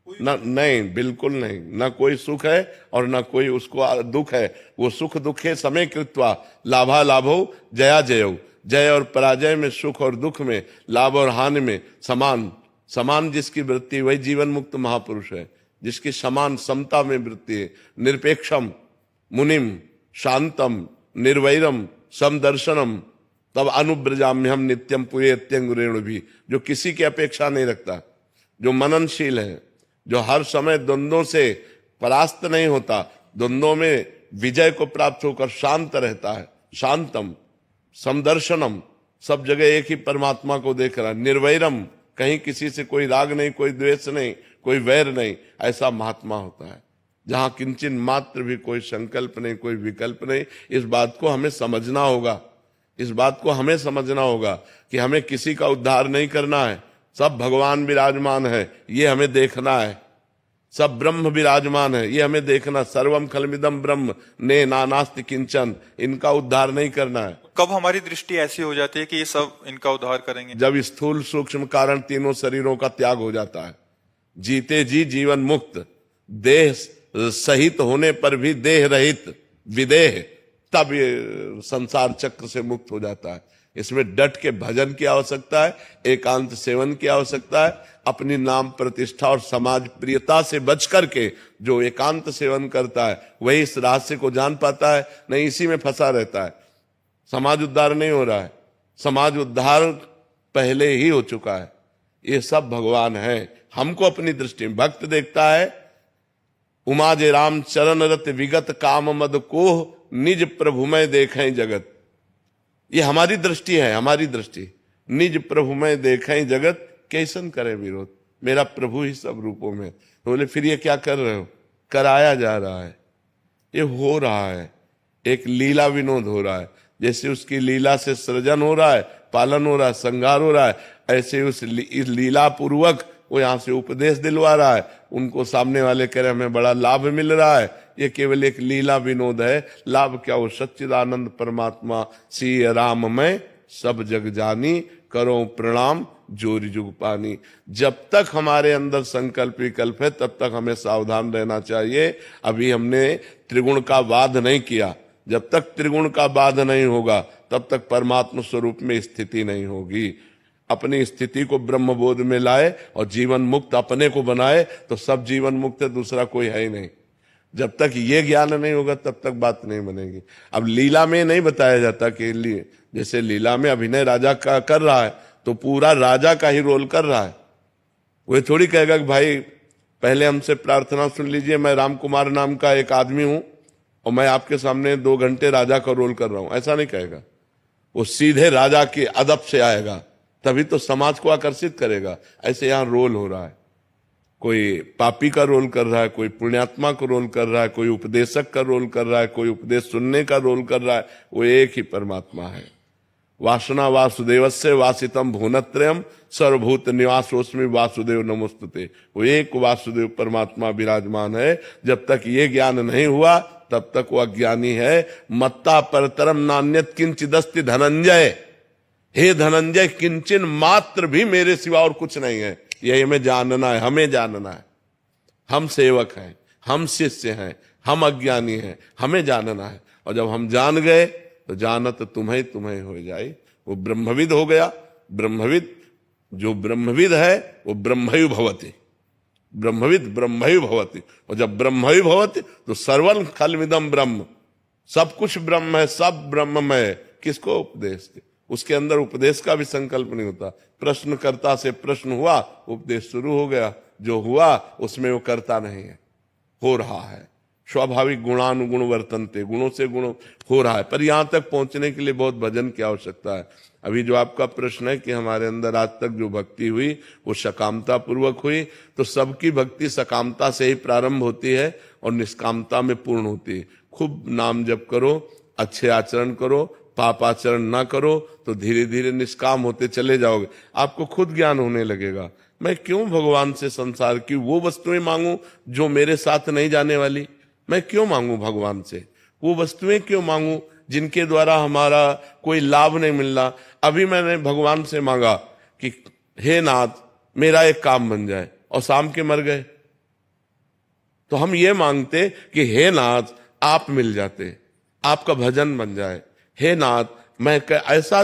न, नहीं, बिल्कुल नहीं। न कोई सुख है और न कोई उसको दुख है। वो सुख दुखे समय कृत्वा लाभा लाभो जया जयो। जय और पराजय में, सुख और दुख में, लाभ और हानि में समान समान जिसकी वृत्ति, वही जीवन मुक्त महापुरुष है, जिसकी समान समता में वृत्ति है। निरपेक्षम मुनिम शांतम निर्वैरम समदर्शनम तब अनुब्रजाम्य हम नित्यम पुयत्यंगुरेणु भी। जो किसी की अपेक्षा नहीं रखता, जो मननशील है, जो हर समय द्वंद्वों से परास्त नहीं होता, द्वंद्वों में विजय को प्राप्त होकर शांत रहता है। शांतम समदर्शनम, सब जगह एक ही परमात्मा को देख रहा है। निर्वैरम, कहीं किसी से कोई राग नहीं, कोई द्वेष नहीं, कोई वैर नहीं, ऐसा महात्मा होता है जहां किंचन मात्र भी कोई संकल्प नहीं, कोई विकल्प नहीं। इस बात को हमें समझना होगा, इस बात को हमें समझना होगा कि हमें किसी का उद्धार नहीं करना है, सब भगवान विराजमान है, ये हमें देखना है। सब ब्रह्म विराजमान है, ये हमें देखना। सर्वम खलमिदम ब्रह्म ने नानास्ति किंचन, इनका उद्धार नहीं करना है। कब हमारी दृष्टि ऐसी हो जाती है कि ये सब इनका उद्धार करेंगे? जब स्थूल सूक्ष्म कारण तीनों शरीरों का त्याग हो जाता है, जीते जी जीवन मुक्त, देह सहित होने पर भी देह रहित विदेह, तब ये संसार चक्र से मुक्त हो जाता है। इसमें डट के भजन की आवश्यकता है, एकांत सेवन की आवश्यकता है। अपनी नाम प्रतिष्ठा और समाज प्रियता से बच करके जो एकांत सेवन करता है वही इस रहस्य को जान पाता है, नहीं इसी में फंसा रहता है। समाज उद्धार नहीं हो रहा है, समाज उद्धार पहले ही हो चुका है। ये सब भगवान है। हमको अपनी दृष्टि में भक्त देखता है, उमा जे राम चरण रत विगत काम मद कोह, निज प्रभुमय देखें जगत। ये हमारी दृष्टि है, हमारी दृष्टि। निज प्रभुमय देखें जगत, कैसन करे विरोध, मेरा प्रभु ही सब रूपों में। तो बोले फिर ये क्या कर रहे हो? कराया जा रहा है, ये हो रहा है, एक लीला विनोद हो रहा है। जैसे उसकी लीला से सृजन हो रहा है, पालन हो रहा है, श्रृंगार हो रहा है, ऐसे उस लीला पूर्वक वो यहाँ से उपदेश दिलवा रहा है। उनको सामने वाले कह रहे हमें बड़ा लाभ मिल रहा है, ये केवल एक लीला विनोद है। लाभ क्या? वो सच्चिदानंद परमात्मा सिय राम मैं सब जग जानी, करो प्रणाम जोरी जुग पानी। जब तक हमारे अंदर संकल्प विकल्प है तब तक हमें सावधान रहना चाहिए। अभी हमने त्रिगुण का वाद नहीं किया, जब तक त्रिगुण का बाध नहीं होगा तब तक परमात्मा स्वरूप में स्थिति नहीं होगी। अपनी स्थिति को ब्रह्म बोध में लाए और जीवन मुक्त अपने को बनाए तो सब जीवन मुक्त है, दूसरा कोई है ही नहीं। जब तक ये ज्ञान नहीं होगा तब तक बात नहीं बनेगी। अब लीला में नहीं बताया जाता कि जैसे लीला में अभिनय राजा का कर रहा है तो पूरा राजा का ही रोल कर रहा है। वो थोड़ी कहेगा कि भाई पहले हमसे प्रार्थना सुन लीजिए, मैं राम कुमार नाम का एक आदमी हूं और मैं आपके सामने 2 घंटे राजा का रोल कर रहा हूं, ऐसा नहीं कहेगा। वो सीधे राजा के अदब से आएगा, तभी तो समाज को आकर्षित करेगा। ऐसे यहां रोल हो रहा है, कोई पापी का रोल कर रहा है, कोई पुण्यात्मा का रोल कर रहा है, कोई उपदेशक का रोल कर रहा है, कोई उपदेश सुनने का रोल कर रहा है। वो एक ही परमात्मा है। वासना वासुदेवस्य वासितम भुवनत्रयम सर्वभूत निवासोस्मि वासुदेव नमोस्तुते। वो एक वासुदेव परमात्मा विराजमान है। जब तक ये ज्ञान नहीं हुआ तब तक वह अज्ञानी है। मत्ता परतरम नान्यत किंचिदस्ति धनंजय, हे धनंजय किंचन मात्र भी मेरे सिवा और कुछ नहीं है। यही हमें जानना है, हमें जानना है। हम सेवक हैं, हम शिष्य हैं, हम अज्ञानी हैं, हमें जानना है। और जब हम जान गए तो जानत तुम्हें तुम्हें हो जाए। वो ब्रह्मविद हो गया। ब्रह्मविद, जो ब्रह्मविद है वो ब्रह्मयु भवति, ब्रह्मविद ब्रह्मयु भवति। और जब ब्रह्मयु भवति तो सर्वं खलमिदं ब्रह्म, सब कुछ ब्रह्म है, सब ब्रह्ममय। किसको उपदेश दे? उसके अंदर उपदेश का भी संकल्प नहीं होता। प्रश्नकर्ता से प्रश्न हुआ, उपदेश शुरू हो गया। जो हुआ उसमें वो करता नहीं है, हो रहा है। स्वाभाविक गुणानुगुण वर्तनते, गुणों से गुण हो रहा है। पर यहां तक पहुंचने के लिए बहुत भजन की आवश्यकता है। अभी जो आपका प्रश्न है कि हमारे अंदर आज तक जो भक्ति हुई वो सकामता पूर्वक हुई, तो सबकी भक्ति सकामता से ही प्रारंभ होती है और निष्कामता में पूर्ण होती है। खूब नाम जप करो, अच्छे आचरण करो, पाप आचरण ना करो तो धीरे धीरे निष्काम होते चले जाओगे। आपको खुद ज्ञान होने लगेगा। मैं क्यों भगवान से संसार की वो वस्तुएं मांगू जो मेरे साथ नहीं जाने वाली? मैं क्यों मांगू भगवान से वो वस्तुएं? क्यों मांगू जिनके द्वारा हमारा कोई लाभ नहीं मिल रहा? अभी मैंने भगवान से मांगा कि हे नाथ मेरा एक काम बन जाए, और शाम के मर गए। तो हम ये मांगते कि हे नाथ आप मिल जाते, आपका भजन बन जाए। हे नाथ मैं ऐसा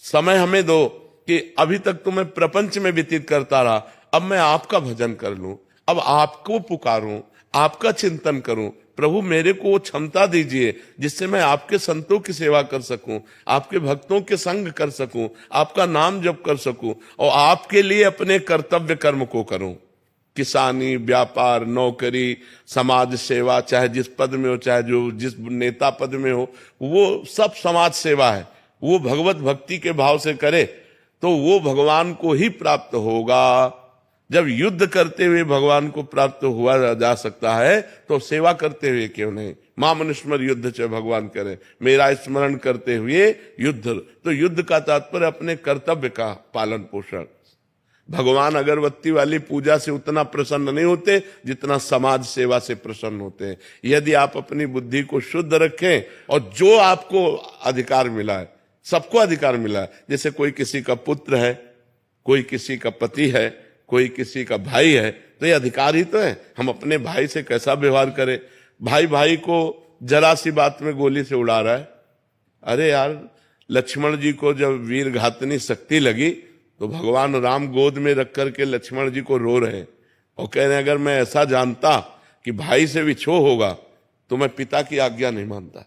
समय हमें दो कि अभी तक तो मैं प्रपंच में व्यतीत करता रहा, अब मैं आपका भजन कर लूं, अब आपको पुकारूं, आपका चिंतन करूं। प्रभु मेरे को वो क्षमता दीजिए जिससे मैं आपके संतों की सेवा कर सकूं, आपके भक्तों के संग कर सकूं, आपका नाम जप कर सकूं और आपके लिए अपने कर्तव्य कर्म को करूं। किसानी, व्यापार, नौकरी, समाज सेवा, चाहे जिस पद में हो, चाहे जो जिस नेता पद में हो, वो सब समाज सेवा है। वो भगवत भक्ति के भाव से करे तो वो भगवान को ही प्राप्त होगा। जब युद्ध करते हुए भगवान को प्राप्त हुआ जा सकता है तो सेवा करते हुए क्यों नहीं। मामनुस्मर युद्ध च भगवान करे, मेरा स्मरण करते हुए युद्ध। तो युद्ध का तात्पर्य अपने कर्तव्य का पालन पोषण। भगवान अगरबत्ती वाली पूजा से उतना प्रसन्न नहीं होते जितना समाज सेवा से प्रसन्न होते हैं। यदि आप अपनी बुद्धि को शुद्ध रखें और जो आपको अधिकार मिला है, सबको अधिकार मिला है, जैसे कोई किसी का पुत्र है, कोई किसी का पति है, कोई किसी का भाई है, तो ये अधिकार ही तो है। हम अपने भाई से कैसा व्यवहार करें। भाई भाई को जरा सी बात में गोली से उड़ा रहा है। अरे यार, लक्ष्मण जी को जब वीर घातनी शक्ति लगी तो भगवान राम गोद में रख करके लक्ष्मण जी को रो रहे हैं और कह रहे हैं अगर मैं ऐसा जानता कि भाई से विछोह होगा तो मैं पिता की आज्ञा नहीं मानता।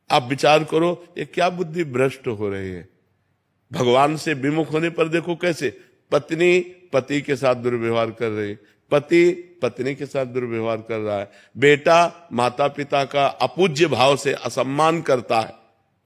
आप विचार करो ये क्या बुद्धि भ्रष्ट हो रही है। भगवान से विमुख होने पर देखो कैसे पत्नी पति के साथ दुर्व्यवहार कर रही है, पति पत्नी के साथ दुर्व्यवहार कर रहा है, बेटा माता पिता का अपूज्य भाव से असम्मान करता है।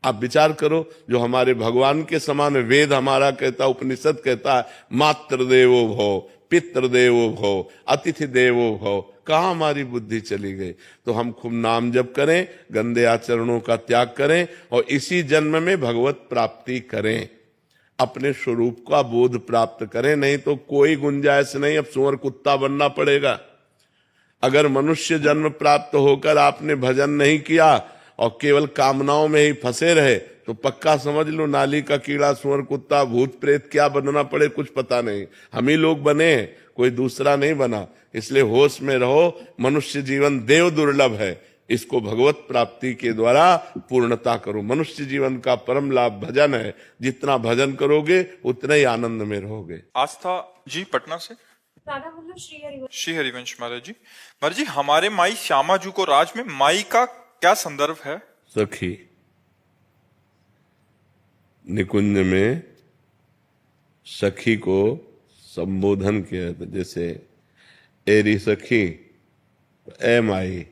आप विचार करो, जो हमारे भगवान के समान वेद हमारा कहता, उपनिषद कहता है मातृ देवो भव, पितृ देवो भव, अतिथि देवो भव, कहाँ हमारी बुद्धि चली गई। तो हम खूब नाम जप करें, गंदे आचरणों का त्याग करें और इसी जन्म में भगवत प्राप्ति करें, अपने स्वरूप का बोध प्राप्त करें। नहीं तो कोई गुंजाइश नहीं, अब सुअर कुत्ता बनना पड़ेगा। अगर मनुष्य जन्म प्राप्त होकर आपने भजन नहीं किया और केवल कामनाओं में ही फंसे रहे तो पक्का समझ लो नाली का कीड़ा, सुअर कुत्ता, भूत प्रेत क्या बनना पड़े कुछ पता नहीं। हम ही लोग बने हैं, कोई दूसरा नहीं बना। इसलिए होश में रहो, मनुष्य जीवन देव दुर्लभ है, इसको भगवत प्राप्ति के द्वारा पूर्णता करो। मनुष्य जीवन का परम लाभ भजन है, जितना भजन करोगे उतना ही आनंद में रहोगे। आस्था जी पटना से। राधा वल्लभ श्री हरिवंश महाराज जी। महाराज जी, हमारे माई श्यामा जी को राज में माई का क्या संदर्भ है? सखी, निकुंज में सखी को संबोधन किया था, जैसे एरी सखी, ए माई,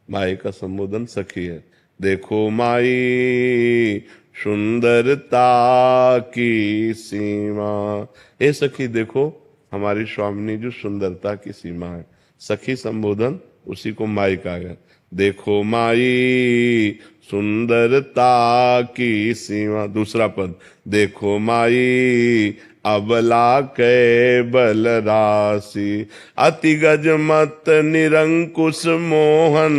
माई का संबोधन सखी है। देखो माई सुंदरता की सीमा, ए सखी देखो हमारी स्वामिनी जो सुंदरता की सीमा है। सखी संबोधन उसी को माई कहा गया। देखो माई सुंदरता की सीमा। दूसरा पद, देखो माई अबला के बल राशि, अति गज मत निरंकुश मोहन,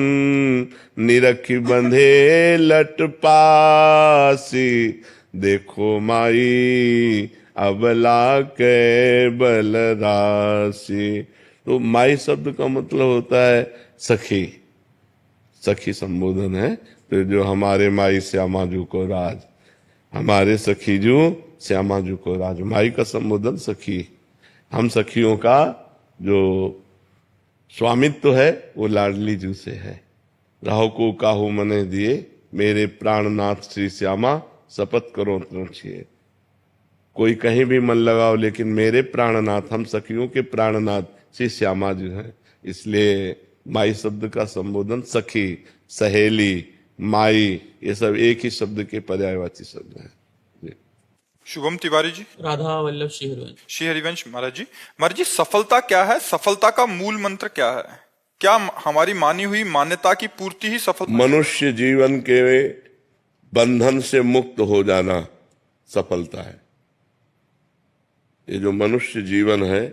निरखी बंधे लट पासी। देखो माई अबला के बल राशि। तो माई शब्द का मतलब होता है सखी, सखी संबोधन है। तो जो हमारे माई श्यामा जू को राज, हमारे सखी जू श्यामा जू को राज, माई का संबोधन सखी। हम सखियों का जो स्वामित्व है वो लाडली जू से है। राहु को काहू मने दिए, मेरे प्राणनाथ श्री श्यामा शपथ करो तृणिए। कोई कहीं भी मन लगाओ, लेकिन मेरे प्राणनाथ, हम सखियों के प्राणनाथ श्री श्यामा जी हैं। इसलिए माई शब्द का संबोधन सखी, सहेली, माई, ये सब एक ही शब्द के पर्यायवाची शब्द हैं। शुभम तिवारी जी। राधा वल्लभ श्री हरिवंश। श्री हरिवंश महाराज जी। महाराज जी, सफलता क्या है? सफलता का मूल मंत्र क्या है? क्या हमारी मानी हुई मान्यता की पूर्ति ही सफलता? मनुष्य जीवन के बंधन से मुक्त हो जाना सफलता है। ये जो मनुष्य जीवन है,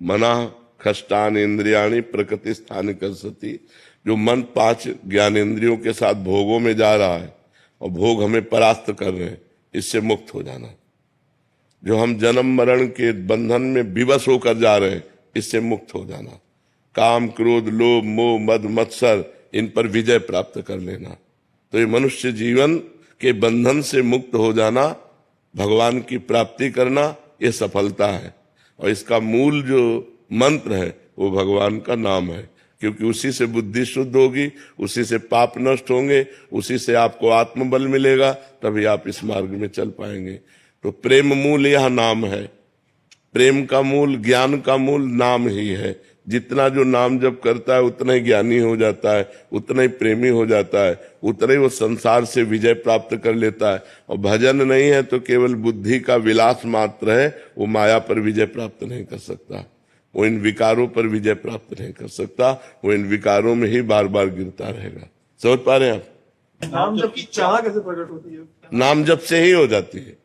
मना खष्टान इंद्रियाणी प्रकृति स्थान करसती, जो मन 5 ज्ञानेंद्रियों के साथ भोगों में जा रहा है और भोग हमें परास्त कर रहे हैं, इससे मुक्त हो जाना। जो हम जन्म मरण के बंधन में विवश होकर जा रहे हैं, इससे मुक्त हो जाना। काम क्रोध लोभ मोह मद मत्सर, इन पर विजय प्राप्त कर लेना। तो ये मनुष्य जीवन के बंधन से मुक्त हो जाना, भगवान की प्राप्ति करना, ये सफलता है। और इसका मूल जो मंत्र है वो भगवान का नाम है, क्योंकि उसी से बुद्धि शुद्ध होगी, उसी से पाप नष्ट होंगे, उसी से आपको आत्मबल मिलेगा, तभी आप इस मार्ग में चल पाएंगे। तो प्रेम मूल यह नाम है। प्रेम का मूल, ज्ञान का मूल नाम ही है। जितना जो नाम जप करता है उतना ही ज्ञानी हो जाता है, उतना ही प्रेमी हो जाता है, उतना ही वो संसार से विजय प्राप्त कर लेता है। और भजन नहीं है तो केवल बुद्धि का विलास मात्र है, वो माया पर विजय प्राप्त नहीं कर सकता, वो इन विकारों पर विजय प्राप्त नहीं कर सकता, वो इन विकारों में ही बार बार गिरता रहेगा। समझ पा रहे हैं आप? नाम जप की चाह कैसे प्रकट होती है? नाम जप से ही हो जाती है।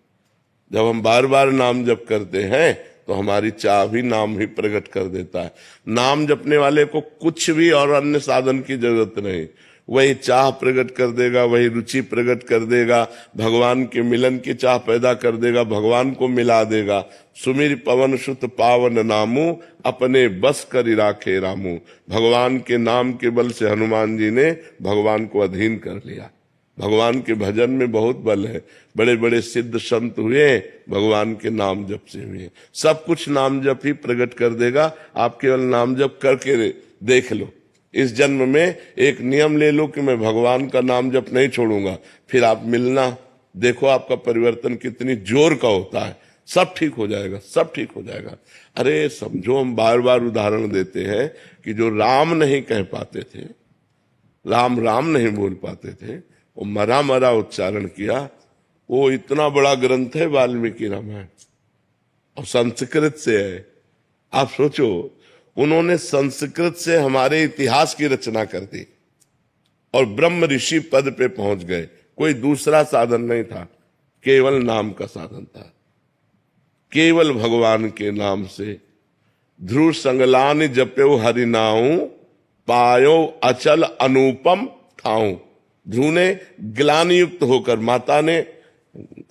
जब हम बार बार नाम जप करते हैं तो हमारी चाह भी नाम ही प्रकट कर देता है। नाम जपने वाले को कुछ भी और अन्य साधन की जरूरत नहीं, वही चाह प्रकट कर देगा, वही रुचि प्रकट कर देगा, भगवान के मिलन की चाह पैदा कर देगा, भगवान को मिला देगा। सुमिर पवन सुत पावन नामू, अपने बस कर राखे रामू। भगवान के नाम के बल से हनुमान जी ने भगवान को अधीन कर लिया। भगवान के भजन में बहुत बल है। बड़े बड़े सिद्ध संत हुए भगवान के नाम जप से हुए। सब कुछ नाम जप ही प्रकट कर देगा। आप केवल नाम जप करके देख लो। इस जन्म में एक नियम ले लो कि मैं भगवान का नाम जप नहीं छोड़ूंगा, फिर आप मिलना, देखो आपका परिवर्तन कितनी जोर का होता है। सब ठीक हो जाएगा, सब ठीक हो जाएगा। अरे समझो, हम बार बार उदाहरण देते हैं कि जो राम नहीं कह पाते थे, राम राम नहीं बोल पाते थे, वो मरा मरा उच्चारण किया। वो इतना बड़ा ग्रंथ है वाल्मीकि रामायण, और संस्कृत से है। आप सोचो, उन्होंने संस्कृत से हमारे इतिहास की रचना कर दी और ब्रह्म ऋषि पद पे पहुंच गए। कोई दूसरा साधन नहीं था, केवल नाम का साधन था। केवल भगवान के नाम से ध्रुव संगलान जप्यो हरिनाऊ, पायो अचल अनुपम ठाऊ। ध्रुव ने ग्लानि युक्त होकर, माता ने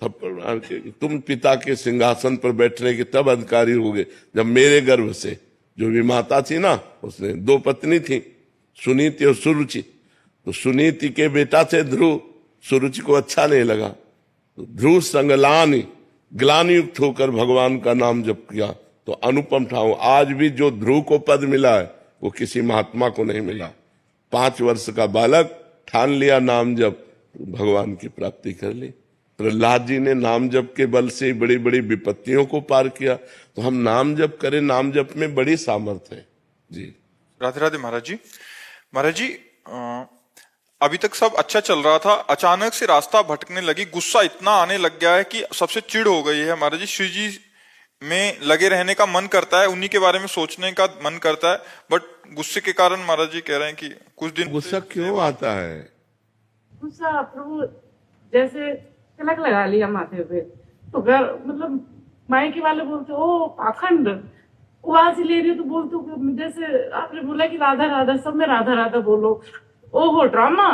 थप्पड़ मार के, तुम पिता के सिंहासन पर बैठने के तब अधिकारी हो गए जब मेरे गर्भ से, जो भी माता थी ना, उसने 2 पत्नी थी, सुनीति और सुरुचि। तो सुनीति के बेटा थे ध्रुव, सुरुचि को अच्छा नहीं लगा, तो ध्रुव संगलानि, ग्लानि युक्त होकर भगवान का नाम जप किया तो अनुपम ठाऊ। आज भी जो ध्रुव को पद मिला है वो किसी महात्मा को नहीं मिला। 5 वर्ष का बालक ठान लिया नाम जप, भगवान की प्राप्ति कर ली। प्रहलाद जी ने नाम जप के बल से बड़ी बड़ी विपत्तियों को पार किया। तो हम नाम जप करें, नाम जप में बड़ी सामर्थ्य है जी। राधे राधे महाराज जी। महाराज जी, अभी तक सब अच्छा चल रहा था, अचानक से रास्ता भटकने लगी, गुस्सा इतना आने लग गया है कि सबसे चिढ़ हो गई है। महाराज जी, श्री जी में लगे रहने का मन करता है, उन्हीं के बारे में सोचने का मन करता है, बट गुस्से के कारण महाराज जी कह रहे हैं कि कुछ दिन। गुस्सा क्यों आता है? गुस्सा प्रभु जैसे तिलक लगा लिया माथे पे, तो घर मतलब मायके वाले बोलते ओ पाखंड, उबास ले रही हो तो बोलते हो, जैसे आपने बोला कि राधा राधा, सब में राधा राधा बोलो, ओहो ड्रामा,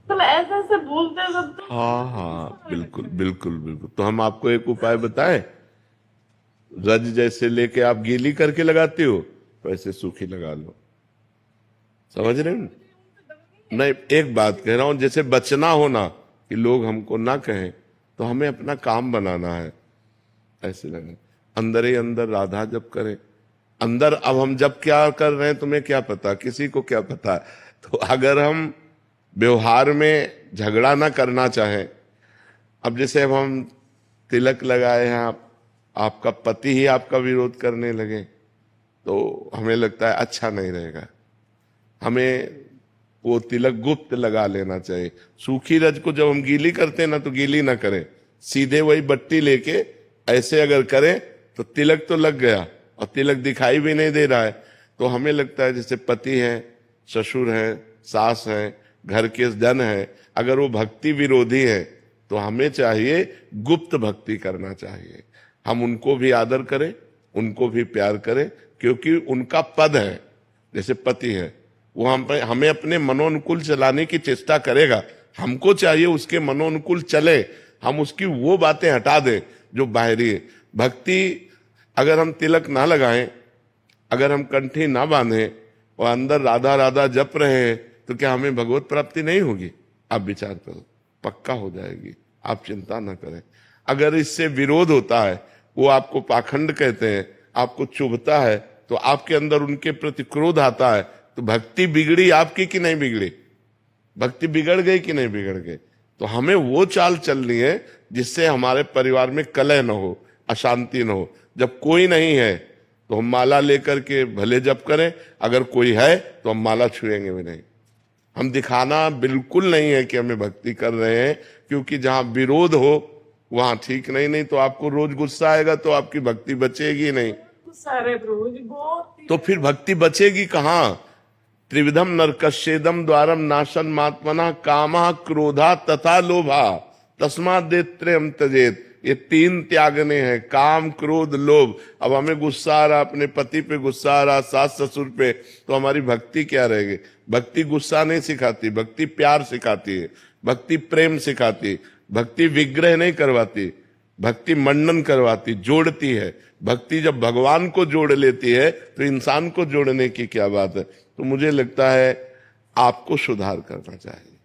मतलब ऐसा ऐसे बोलते हैं सब। तो हाँ, बिल्कुल बिल्कुल बिल्कुल। तो हम आपको एक उपाय बताएं। रज जैसे लेके आप गीली करके लगाते हो, वैसे सूखी लगा लो। समझ रहे हो? नहीं, एक बात कह रहा हूं, जैसे बचना हो ना कि लोग हमको ना कहें, तो हमें अपना काम बनाना है। ऐसे लगे अंदर ही अंदर राधा जप करें। अंदर अब हम जब क्या कर रहे हैं तुम्हें क्या पता, किसी को क्या पता है। तो अगर हम व्यवहार में झगड़ा ना करना चाहें, अब जैसे अब हम तिलक लगाए हैं, आपका पति ही आपका विरोध करने लगे, तो हमें लगता है अच्छा नहीं रहेगा। हमें वो तिलक गुप्त लगा लेना चाहिए। सूखी रज को जब हम गीली करते हैं ना, तो गीली ना करें, सीधे वही बट्टी लेके ऐसे अगर करें तो तिलक तो लग गया और तिलक दिखाई भी नहीं दे रहा है। तो हमें लगता है जैसे पति है, ससुर है, सास है, घर के जन है, अगर वो भक्ति विरोधी है तो हमें चाहिए गुप्त भक्ति करना चाहिए। हम उनको भी आदर करें, उनको भी प्यार करें, क्योंकि उनका पद है। जैसे पति है, वो हमें अपने मनोनुकूल चलाने की चेष्टा करेगा, हमको चाहिए उसके मनोनुकूल चले, हम उसकी वो बातें हटा दें जो बाहरी है। भक्ति, अगर हम तिलक ना लगाएं, अगर हम कंठी ना बांधें और अंदर राधा राधा जप रहे हैं, तो क्या हमें भगवत प्राप्ति नहीं होगी? आप विचार करो, पक्का हो जाएगी, आप चिंता ना करें। अगर इससे विरोध होता है, वो आपको पाखंड कहते हैं, आपको चुभता है, तो आपके अंदर उनके प्रति क्रोध आता है, तो भक्ति बिगड़ी आपकी कि नहीं बिगड़ी? भक्ति बिगड़ गई कि नहीं बिगड़ गई? तो हमें वो चाल चलनी है जिससे हमारे परिवार में कलह न हो, अशांति न हो। जब कोई नहीं है तो हम माला लेकर के भले जप करें, अगर कोई है तो हम माला छुएंगे भी नहीं। हम दिखाना बिल्कुल नहीं है कि हमें भक्ति कर रहे हैं, क्योंकि जहां विरोध हो वहां ठीक नहीं तो आपको रोज गुस्सा आएगा तो आपकी भक्ति बचेगी नहीं। गुस्सा आ रहा है प्रभु जी बहुत। तो फिर भक्ति बचेगी कहाँ? त्रिविधम नरकस्येदम द्वारम नाशन मात्मना कामा क्रोधा तथा लोभा तस्मात् देत्रयम् त्यजेत। ये 3 त्यागने हैं, काम क्रोध लोभ। अब हमें गुस्सा आ रहा, अपने पति पे गुस्सा आ रहा, सास ससुर पे, तो हमारी भक्ति क्या रहेगी? भक्ति गुस्सा नहीं सिखाती, भक्ति प्यार सिखाती है, भक्ति प्रेम सिखाती है, भक्ति विग्रह नहीं करवाती, भक्ति मंडन करवाती, जोड़ती है। भक्ति जब भगवान को जोड़ लेती है तो इंसान को जोड़ने की क्या बात है? तो मुझे लगता है आपको सुधार करना चाहिए,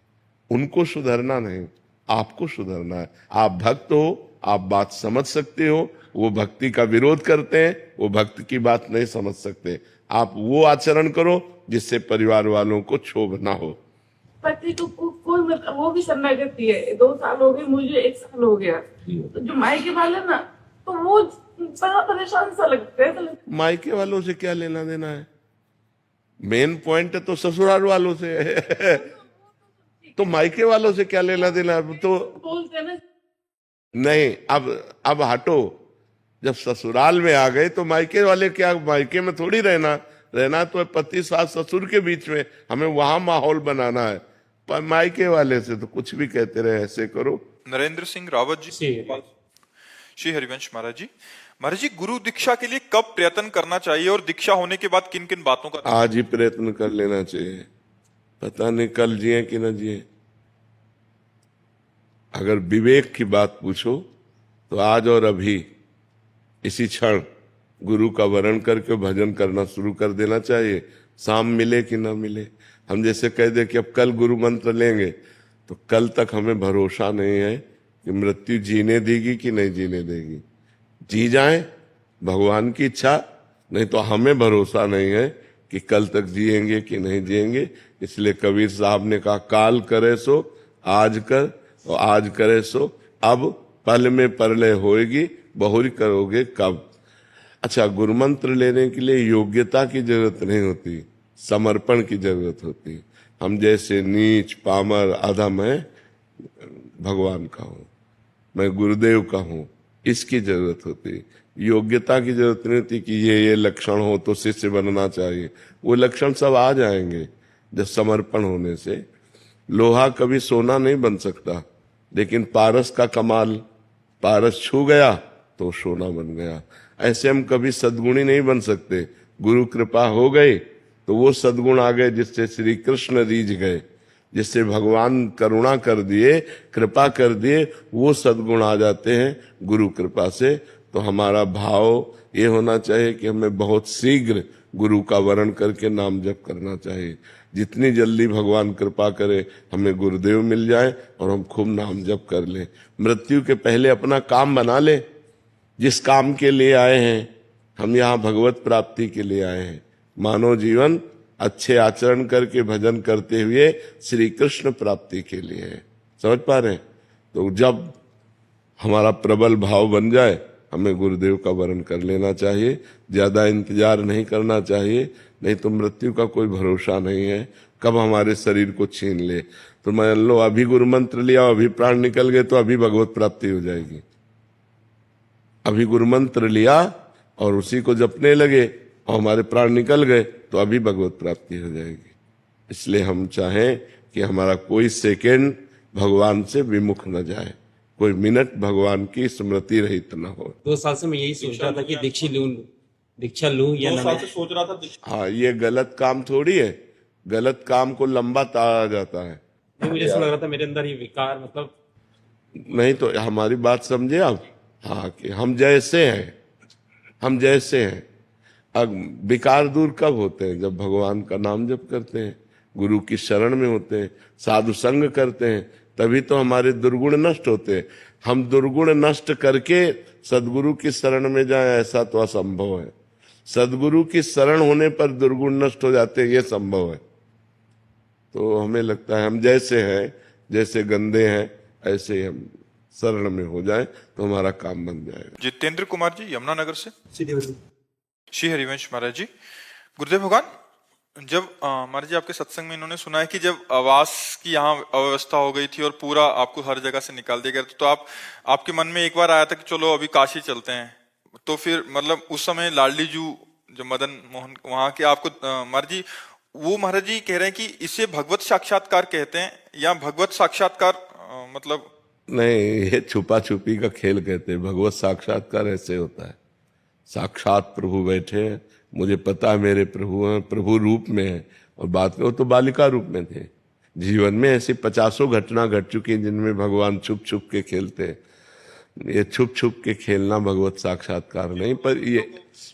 उनको सुधरना नहीं, आपको सुधरना है। आप भक्त हो, आप बात समझ सकते हो, वो भक्ति का विरोध करते हैं, वो भक्त की बात नहीं समझ सकते। आप वो आचरण करो जिससे परिवार वालों को क्षोभ ना हो। पति को कोई मतलब वो भी शरणागति है, 2 साल हो गए, मुझे 1 साल हो गया। तो जो मायके वाले ना, तो वो बड़ा परेशान सा लगता है। मायके वालों से क्या लेना देना है? मेन पॉइंट तो ससुराल वालों से है। तो मायके वालों से क्या लेना देना है? तो बोलते हैं ना नहीं, अब हटो। जब ससुराल में आ गए तो मायके वाले क्या, मायके में थोड़ी रहना तो है पति सास ससुर के बीच में, हमें वहां माहौल बनाना है। पर मायके वाले से तो कुछ भी कहते रहे, ऐसे करो। नरेंद्र सिंह रावत जी। श्री हरिवंश महाराज जी, गुरु दीक्षा के लिए कब प्रयत्न करना चाहिए और दीक्षा होने के बाद किन किन बातों का? आज ही प्रयत्न कर लेना चाहिए, पता नहीं कल जिए कि न जिए। अगर विवेक की बात पूछो तो आज और अभी इसी क्षण गुरु का वरण करके भजन करना शुरू कर देना चाहिए, शाम मिले कि ना मिले। हम जैसे कह दे कि अब कल गुरु मंत्र लेंगे, तो कल तक हमें भरोसा नहीं है कि मृत्यु जीने देगी कि नहीं जीने देगी। जी जाए भगवान की इच्छा, नहीं तो हमें भरोसा नहीं है कि कल तक जिएंगे कि नहीं जिएंगे। इसलिए कबीर साहब ने कहा, काल करे सो आज कर, और आज करे सो अब, पल में परलय होएगी, बहुरी करोगे कब। अच्छा, गुरु मंत्र लेने के लिए योग्यता की जरूरत नहीं होती, समर्पण की जरूरत होती। हम जैसे नीच पामर अधम है, भगवान का हूं, मैं गुरुदेव का हूं, इसकी जरूरत होती। योग्यता की जरूरत नहीं होती कि ये लक्षण हो तो शिष्य बनना चाहिए। वो लक्षण सब आ जाएंगे जब समर्पण होने से। लोहा कभी सोना नहीं बन सकता, लेकिन पारस का कमाल, पारस छू गया तो सोना बन गया। ऐसे हम कभी सद्गुणी नहीं बन सकते। गुरु कृपा हो गई तो वो सद्गुण आ गए जिससे श्री कृष्ण रीझ गए, जिससे भगवान करुणा कर दिए, कृपा कर दिए, वो सद्गुण आ जाते हैं गुरु कृपा से। तो हमारा भाव ये होना चाहिए कि हमें बहुत शीघ्र गुरु का वरण करके नाम जप करना चाहिए। जितनी जल्दी भगवान कृपा करे हमें गुरुदेव मिल जाए और हम खूब नाम जप कर लें। मृत्यु के पहले अपना काम बना ले, जिस काम के लिए आए हैं। हम यहाँ भगवत प्राप्ति के लिए आए हैं। मानव जीवन अच्छे आचरण करके भजन करते हुए श्री कृष्ण प्राप्ति के लिए है। समझ पा रहे हैं? तो जब हमारा प्रबल भाव बन जाए, हमें गुरुदेव का वरण कर लेना चाहिए, ज्यादा इंतजार नहीं करना चाहिए, नहीं तो मृत्यु का कोई भरोसा नहीं है, कब हमारे शरीर को छीन ले। तो मान लो अभी गुरु मंत्र लिया, अभी प्राण निकल गए तो अभी भगवत प्राप्ति हो जाएगी। अभी गुरु मंत्र लिया और उसी को जपने लगे और हमारे प्राण निकल गए तो अभी भगवत प्राप्ति हो जाएगी। इसलिए हम चाहें कि हमारा कोई सेकेंड भगवान से विमुख न जाए, कोई मिनट भगवान की स्मृति रहित न हो। 2 साल से मैं यही सोच रहा था कि दीक्षा लूं या ना। सोच रहा था। हाँ, ये गलत काम थोड़ी है, गलत काम को लंबा ताड़ा जाता है। मुझे ऐसा लग रहा था मेरे अंदर ये विकार, मतलब नहीं तो हमारी बात समझे आप। हाँ, कि हम जैसे हैं। अब विकार दूर कब होते हैं? जब भगवान का नाम जप करते हैं, गुरु की शरण में होते हैं, साधु संग करते हैं, तभी तो हमारे दुर्गुण नष्ट होते हैं। हम दुर्गुण नष्ट करके सदगुरु की शरण में जाएं, ऐसा तो असंभव है। सदगुरु की शरण होने पर दुर्गुण नष्ट हो जाते हैं, ये संभव है। तो हमें लगता है हम जैसे हैं, जैसे गंदे हैं, ऐसे ही हम शरण में हो जाए तो हमारा काम बन जाएगा। जितेंद्र कुमार जी यमुनानगर से। श्री श्री हरिवंश महाराज जी, गुरुदेव भगवान, जब महाराज जी आपके सत्संग में इन्होंने सुना है कि जब आवास की यहाँ अव्यवस्था हो गई थी और पूरा आपको हर जगह से निकाल दिया गया था, तो आपके मन में एक बार आया था कि चलो अभी काशी चलते हैं। तो फिर मतलब उस समय लाडली जू जो मदन मोहन वहां के आपको महाराज जी, वो महाराज जी कह रहे हैं कि इसे भगवत साक्षात्कार कहते हैं या भगवत साक्षात्कार मतलब नहीं, ये छुपा छुपी का खेल कहते हैं। भगवत साक्षात्कार ऐसे होता है, साक्षात प्रभु बैठे हैं, मुझे पता है मेरे प्रभु हैं, प्रभु रूप में है। और बात में वो तो बालिका रूप में थे। जीवन में ऐसी 50 घटना घट चुकी हैं जिनमें भगवान छुप छुप के खेलते हैं। ये छुप छुप के खेलना भगवत साक्षात्कार नहीं, पर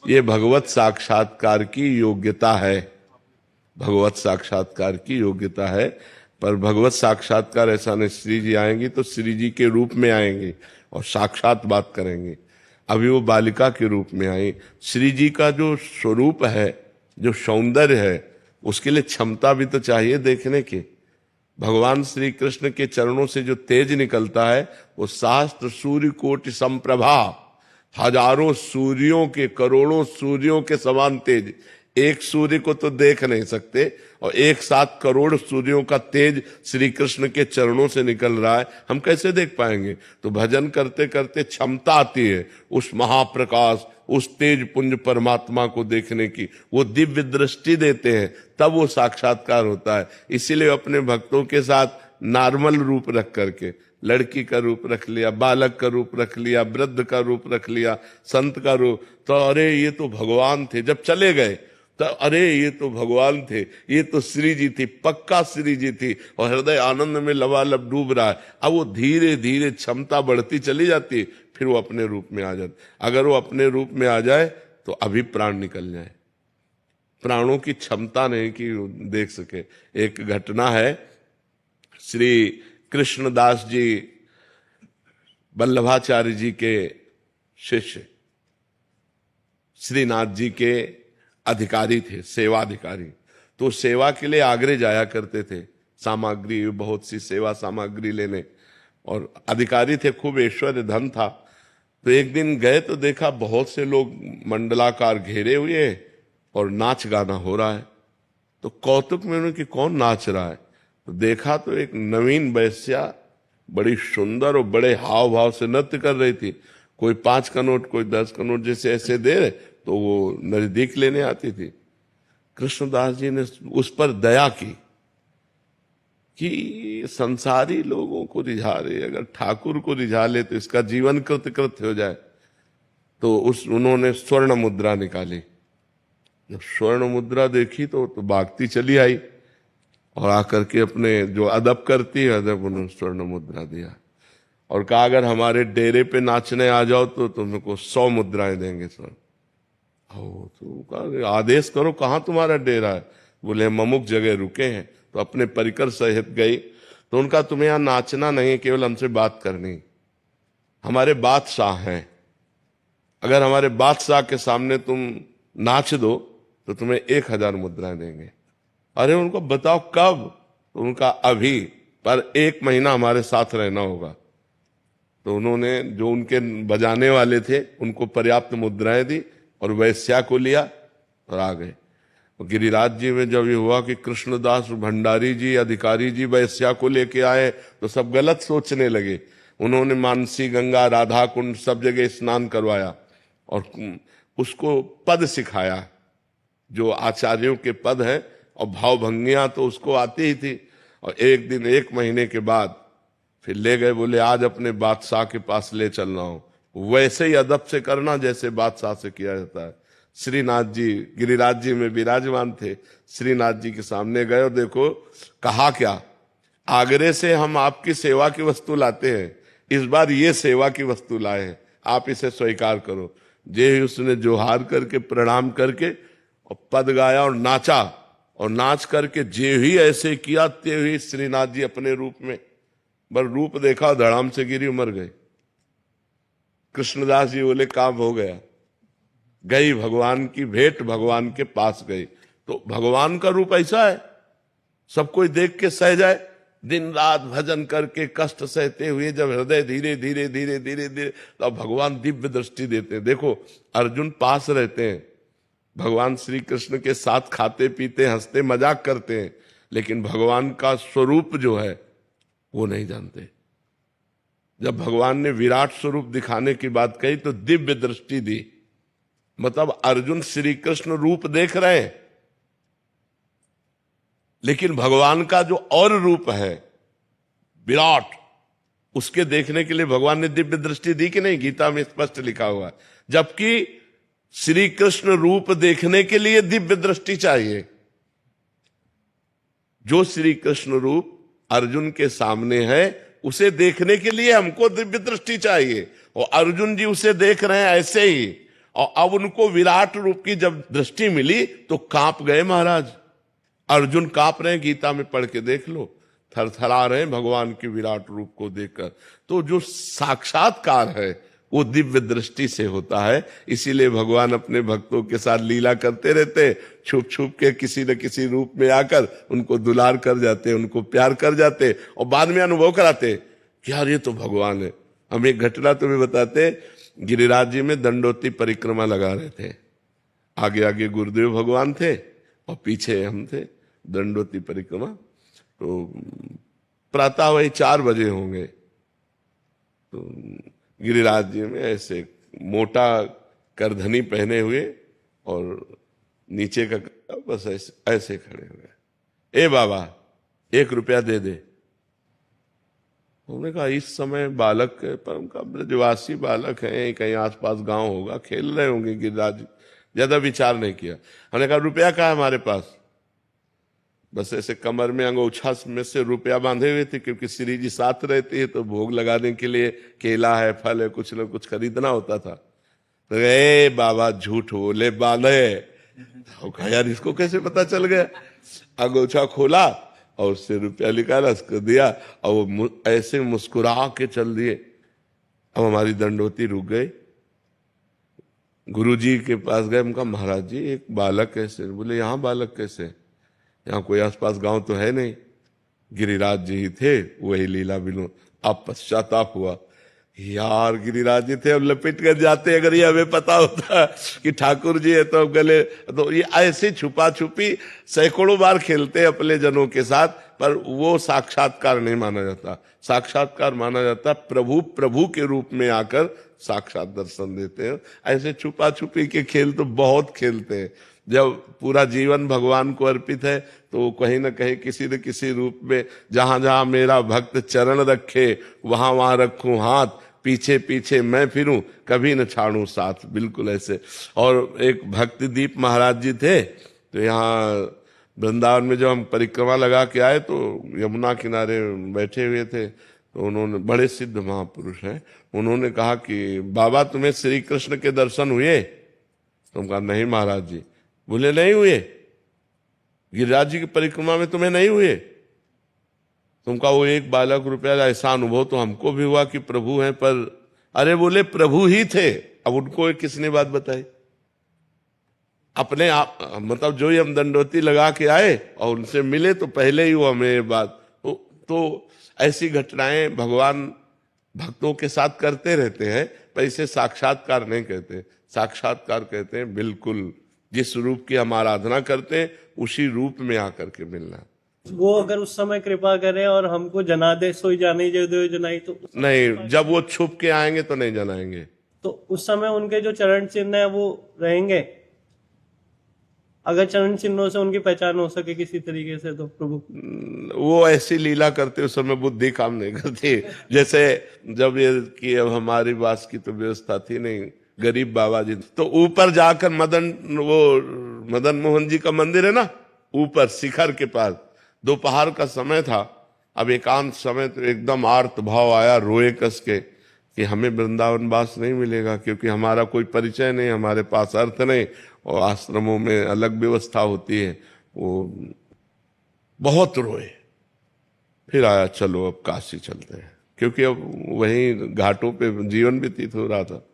ये भगवत साक्षात्कार की योग्यता है। भगवत साक्षात्कार की योग्यता है, पर भगवत साक्षात्कार ऐसा नहीं। श्री जी आएंगी तो श्री जी के रूप में आएंगे और साक्षात बात करेंगे। अभी वो बालिका के रूप में आई। श्री जी का जो स्वरूप है, जो सौंदर्य है, उसके लिए क्षमता भी तो चाहिए देखने की। भगवान श्री कृष्ण के चरणों से जो तेज निकलता है वो सहस्त्र सूर्य कोटि संप्रभा, हजारों सूर्यों के, करोड़ों सूर्यों के समान तेज। एक सूर्य को तो देख नहीं सकते और एक साथ करोड़ सूर्यों का तेज श्री कृष्ण के चरणों से निकल रहा है, हम कैसे देख पाएंगे? तो भजन करते करते क्षमता आती है उस महाप्रकाश, उस तेज पुंज परमात्मा को देखने की। वो दिव्य दृष्टि देते हैं, तब वो साक्षात्कार होता है। इसीलिए अपने भक्तों के साथ नॉर्मल रूप रख करके, लड़की का रूप रख लिया, बालक का रूप रख लिया, वृद्ध का रूप रख लिया, संत का रूप, तो अरे ये तो भगवान थे। जब चले गए तो अरे ये तो भगवान थे, ये तो श्री जी थी, पक्का श्री जी थी, और हृदय आनंद में लबालब डूब रहा है। अब वो धीरे धीरे क्षमता बढ़ती चली जाती है, फिर वो अपने रूप में आ जाती। अगर वो अपने रूप में आ जाए तो अभी प्राण निकल जाए। प्राणों की क्षमता नहीं कि देख सके। एक घटना है, श्री कृष्णदास जी वल्लभाचार्य जी के शिष्य, श्रीनाथ जी के अधिकारी थे, सेवाधिकारी। तो सेवा के लिए आगरे जाया करते थे, सामग्री, बहुत सी सेवा सामग्री लेने, और अधिकारी थे, खूब ऐश्वर्य धन था। तो एक दिन गए तो देखा बहुत से लोग मंडलाकार घेरे हुए और नाच गाना हो रहा है। तो कौतुक में उन्होंने कि कौन नाच रहा है? तो देखा तो एक नवीन वैश्या बड़ी सुंदर और बड़े हाव भाव से नृत्य कर रही थी। कोई 5 का नोट, कोई 10 का नोट जैसे ऐसे दे रहे, तो वो नजदीक लेने आती थी। कृष्णदास जी ने उस पर दया की कि संसारी लोगों को रिझा रहे, अगर ठाकुर को रिझा ले तो इसका जीवन कृतकृत्य हो जाए। तो उन्होंने स्वर्ण मुद्रा निकाली। जब स्वर्ण मुद्रा देखी तो भागती चली आई और आकर के अपने जो अदब करती है, अदब उन्होंने स्वर्ण मुद्रा दिया और कहा अगर हमारे डेरे पे नाचने आ जाओ तो तुमको 100 मुद्राएं देंगे सर। तो कहा आदेश करो, कहाँ तुम्हारा डेरा है? बोले हम अमुक जगह रुके हैं। तो अपने परिकर सहित गई। तो उनका तुम्हें यहाँ नाचना नहीं, केवल हमसे बात करनी। हमारे बादशाह हैं, अगर हमारे बादशाह के सामने तुम नाच दो तो तुम्हें 1000 मुद्राएं देंगे। अरे उनको बताओ कब? तो उनका अभी, पर 1 महीना हमारे साथ रहना होगा। तो उन्होंने जो उनके बजाने वाले थे उनको पर्याप्त मुद्राएं दी और वैश्या को लिया और आ गए। गिरिराज जी में जब ये हुआ कि कृष्णदास भंडारी जी, अधिकारी जी वैश्या को लेके आए, तो सब गलत सोचने लगे। उन्होंने मानसी गंगा, राधा कुंड सब जगह स्नान करवाया और उसको पद सिखाया, जो आचार्यों के पद हैं, और भावभंगियां तो उसको आती ही थी। और एक दिन 1 महीने के बाद फिर ले गए, बोले आज अपने बादशाह के पास ले चल रहा हूं, वैसे ही अदब से करना जैसे बादशाह से किया जाता है। श्रीनाथ जी गिरिराज जी में विराजमान थे, श्रीनाथ जी के सामने गए और देखो कहा क्या, आगरे से हम आपकी सेवा की वस्तु लाते हैं, इस बार ये सेवा की वस्तु लाए हैं, आप इसे स्वीकार करो। जे उसने जोहार करके प्रणाम करके और पद गाया और नाचा, और नाच करके जे ही ऐसे किया ते ही श्रीनाथ जी अपने रूप में, बस रूप देखा धड़ाम से गिरी, मर गए। कृष्णदास जी बोले काम हो गया, गई भगवान की भेंट, भगवान के पास गई। तो भगवान का रूप ऐसा है, सब कोई देख के सह जाए, दिन रात भजन करके कष्ट सहते हुए जब हृदय धीरे धीरे धीरे धीरे धीरे, तो भगवान दिव्य दृष्टि देते हैं। देखो अर्जुन पास रहते हैं, भगवान श्री कृष्ण के साथ खाते पीते हंसते मजाक करते हैं, लेकिन भगवान का स्वरूप जो है वो नहीं जानते। जब भगवान ने विराट स्वरूप दिखाने की बात कही तो दिव्य दृष्टि दी, मतलब अर्जुन श्री कृष्ण रूप देख रहे हैं, लेकिन भगवान का जो और रूप है विराट, उसके देखने के लिए भगवान ने दिव्य दृष्टि दी कि नहीं? गीता में स्पष्ट लिखा हुआ है। जबकि श्री कृष्ण रूप देखने के लिए दिव्य दृष्टि चाहिए। जो श्री कृष्ण रूप अर्जुन के सामने है उसे देखने के लिए हमको दिव्य दृष्टि चाहिए, और अर्जुन जी उसे देख रहे हैं ऐसे ही, और अब उनको विराट रूप की जब दृष्टि मिली तो कांप गए महाराज। अर्जुन कांप रहे हैं, गीता में पढ़ के देख लो, थरथरा रहे हैं भगवान के विराट रूप को देखकर। तो जो साक्षात्कार है वो दिव्य दृष्टि से होता है। इसीलिए भगवान अपने भक्तों के साथ लीला करते रहते, छुप छुप के किसी न किसी रूप में आकर उनको दुलार कर जाते, उनको प्यार कर जाते, और बाद में अनुभव कराते कि यार ये तो भगवान है। हम एक घटना तुम्हें बताते, गिरिराज जी में दंडोती परिक्रमा लगा रहे थे, आगे आगे गुरुदेव भगवान थे और पीछे हम थे, दंडोती परिक्रमा। तो प्रातः वही 4 बजे होंगे, तो गिरिराज जी में ऐसे मोटा करधनी पहने हुए और नीचे का बस ऐसे खड़े हुए, ए बाबा 1 रुपया दे दे। उन्होंने कहा इस समय बालक है, पर उनका ब्रजवासी बालक है, कहीं आसपास गांव होगा, खेल रहे होंगे गिरिराज, ज्यादा विचार नहीं किया। हमने कहा रुपया कहाँ है हमारे पास? बस ऐसे कमर में अंगोछा में से रुपया बांधे हुए थे, क्योंकि श्री जी साथ रहते हैं तो भोग लगाने के लिए केला है, फल है, कुछ न कुछ खरीदना होता था। तो ए बाबा झूठ बोले बाले, तो कहा यार इसको कैसे पता चल गया? अंगोछा खोला और उससे रुपया निकाला, उसको दिया, और वो ऐसे मुस्कुरा के चल दिए। अब हमारी दंडोती रुक गई। गुरुजी के पास गए, उनका महाराज जी एक बालक कैसे? बोले यहाँ बालक कैसे? यहाँ कोई आसपास गांव तो है नहीं, गिरिराज जी ही थे, वही लीला विनोद। अब पश्चाताप हुआ, यार गिरिराज जी थे, अब लपेट कर जाते, अगर ये हमें पता होता कि ठाकुर जी है तो अब गले। तो ये ऐसे छुपा छुपी सैकड़ों बार खेलते अपने जनों के साथ, पर वो साक्षात्कार नहीं माना जाता। साक्षात्कार माना जाता प्रभु प्रभु के रूप में आकर साक्षात दर्शन देते हैं। ऐसे छुपा छुपी के खेल तो बहुत खेलते हैं। जब पूरा जीवन भगवान को अर्पित है तो कहीं न कहीं किसी न किसी रूप में, जहां जहां मेरा भक्त चरण रखे वहां वहां रखूं हाथ, पीछे पीछे मैं फिरूं, कभी न छाड़ूं साथ, बिल्कुल ऐसे। और एक भक्ति दीप महाराज जी थे, तो यहाँ वृंदावन में जब हम परिक्रमा लगा के आए तो यमुना किनारे बैठे हुए थे, तो उन्होंने, बड़े सिद्ध महापुरुष हैं, उन्होंने कहा कि बाबा तुम्हें श्री कृष्ण के दर्शन हुए? तुम कहा नहीं महाराज जी। बोले नहीं हुए? गिरिराज जी की परिक्रमा में तुम्हें नहीं हुए? तुम कहा वो 1 बालक रुपया, ऐसा अनुभव तो हमको भी हुआ कि प्रभु हैं, पर अरे बोले प्रभु ही थे। अब उनको किसने बात बताई? अपने आप, मतलब जो ही हम दंडोती लगा के आए और उनसे मिले तो पहले ही वो हमें ये बात। तो ऐसी घटनाएं भगवान भक्तों के साथ करते रहते हैं, पर इसे साक्षात्कार नहीं कहते। साक्षात्कार कहते हैं बिल्कुल जिस रूप की हम आराधना करते हैं उसी रूप में आकर के मिलना। वो अगर उस समय कृपा करे और हमको जना दे, सोई जाने जो दे जनाई, तो नहीं, जब वो छुप के आएंगे तो नहीं जनाएंगे। तो उस समय उनके जो चरण चिन्ह है वो रहेंगे। अगर चरण चिन्हों से उनकी पहचान हो सके किसी तरीके से, तो प्रभु वो ऐसी लीला करते उस समय बुद्धि काम नहीं करती। जैसे जब ये कि अब हमारी बास की तो व्यवस्था थी नहीं, गरीब बाबा जी, तो ऊपर जाकर मदन मोहन जी का मंदिर है ना, ऊपर शिखर के पास, दोपहर का समय था। अब एकांत समय तो एकदम आर्त भाव आया, रोए कस के कि हमें वृंदावन वास नहीं मिलेगा, क्योंकि हमारा कोई परिचय नहीं, हमारे पास अर्थ नहीं, और आश्रमों में अलग व्यवस्था होती है। वो बहुत रोए। फिर आया चलो अब काशी चलते हैं, क्योंकि अब वहीं घाटों पे जीवन व्यतीत हो रहा था।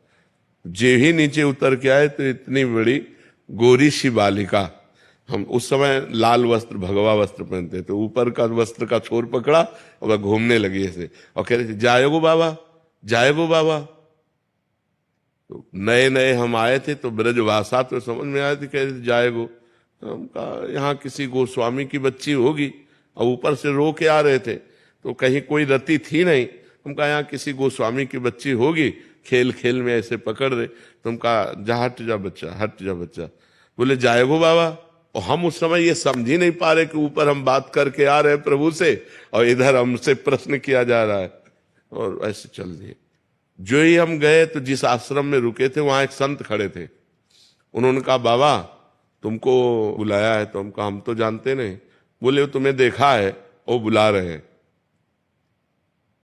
जे ही नीचे उतर के आए तो इतनी बड़ी गोरी सी बालिका, हम उस समय लाल वस्त्र, भगवा वस्त्र पहनते थे, ऊपर का वस्त्र का छोर पकड़ा और वह घूमने लगी ऐसे और कह रहे थे जाएगो बाबा, जाएगो बाबा। तो नए नए हम आए थे तो ब्रजभाषा तो समझ में आए थे, कह रहे थे जाएगो। तो हम कहा यहाँ किसी गोस्वामी की बच्ची होगी, और ऊपर से रो के आ रहे थे तो कहीं कोई रति थी नहीं। हम कहा यहाँ किसी गोस्वामी की बच्ची होगी, खेल खेल में ऐसे पकड़ रहे। तो हम कहा जा, हट जा बच्चा, हट जा बच्चा। बोले जाएगो बाबा। और हम उस समय ये समझ ही नहीं पा रहे कि ऊपर हम बात करके आ रहे हैं प्रभु से और इधर हमसे प्रश्न किया जा रहा है, और ऐसे चल दिए। जो ही हम गए तो जिस आश्रम में रुके थे वहां एक संत खड़े थे। उन्होंने कहा बाबा तुमको बुलाया है। तो हम कहा हम तो जानते नहीं। बोले तुम्हें देखा है, वो बुला रहे हैं।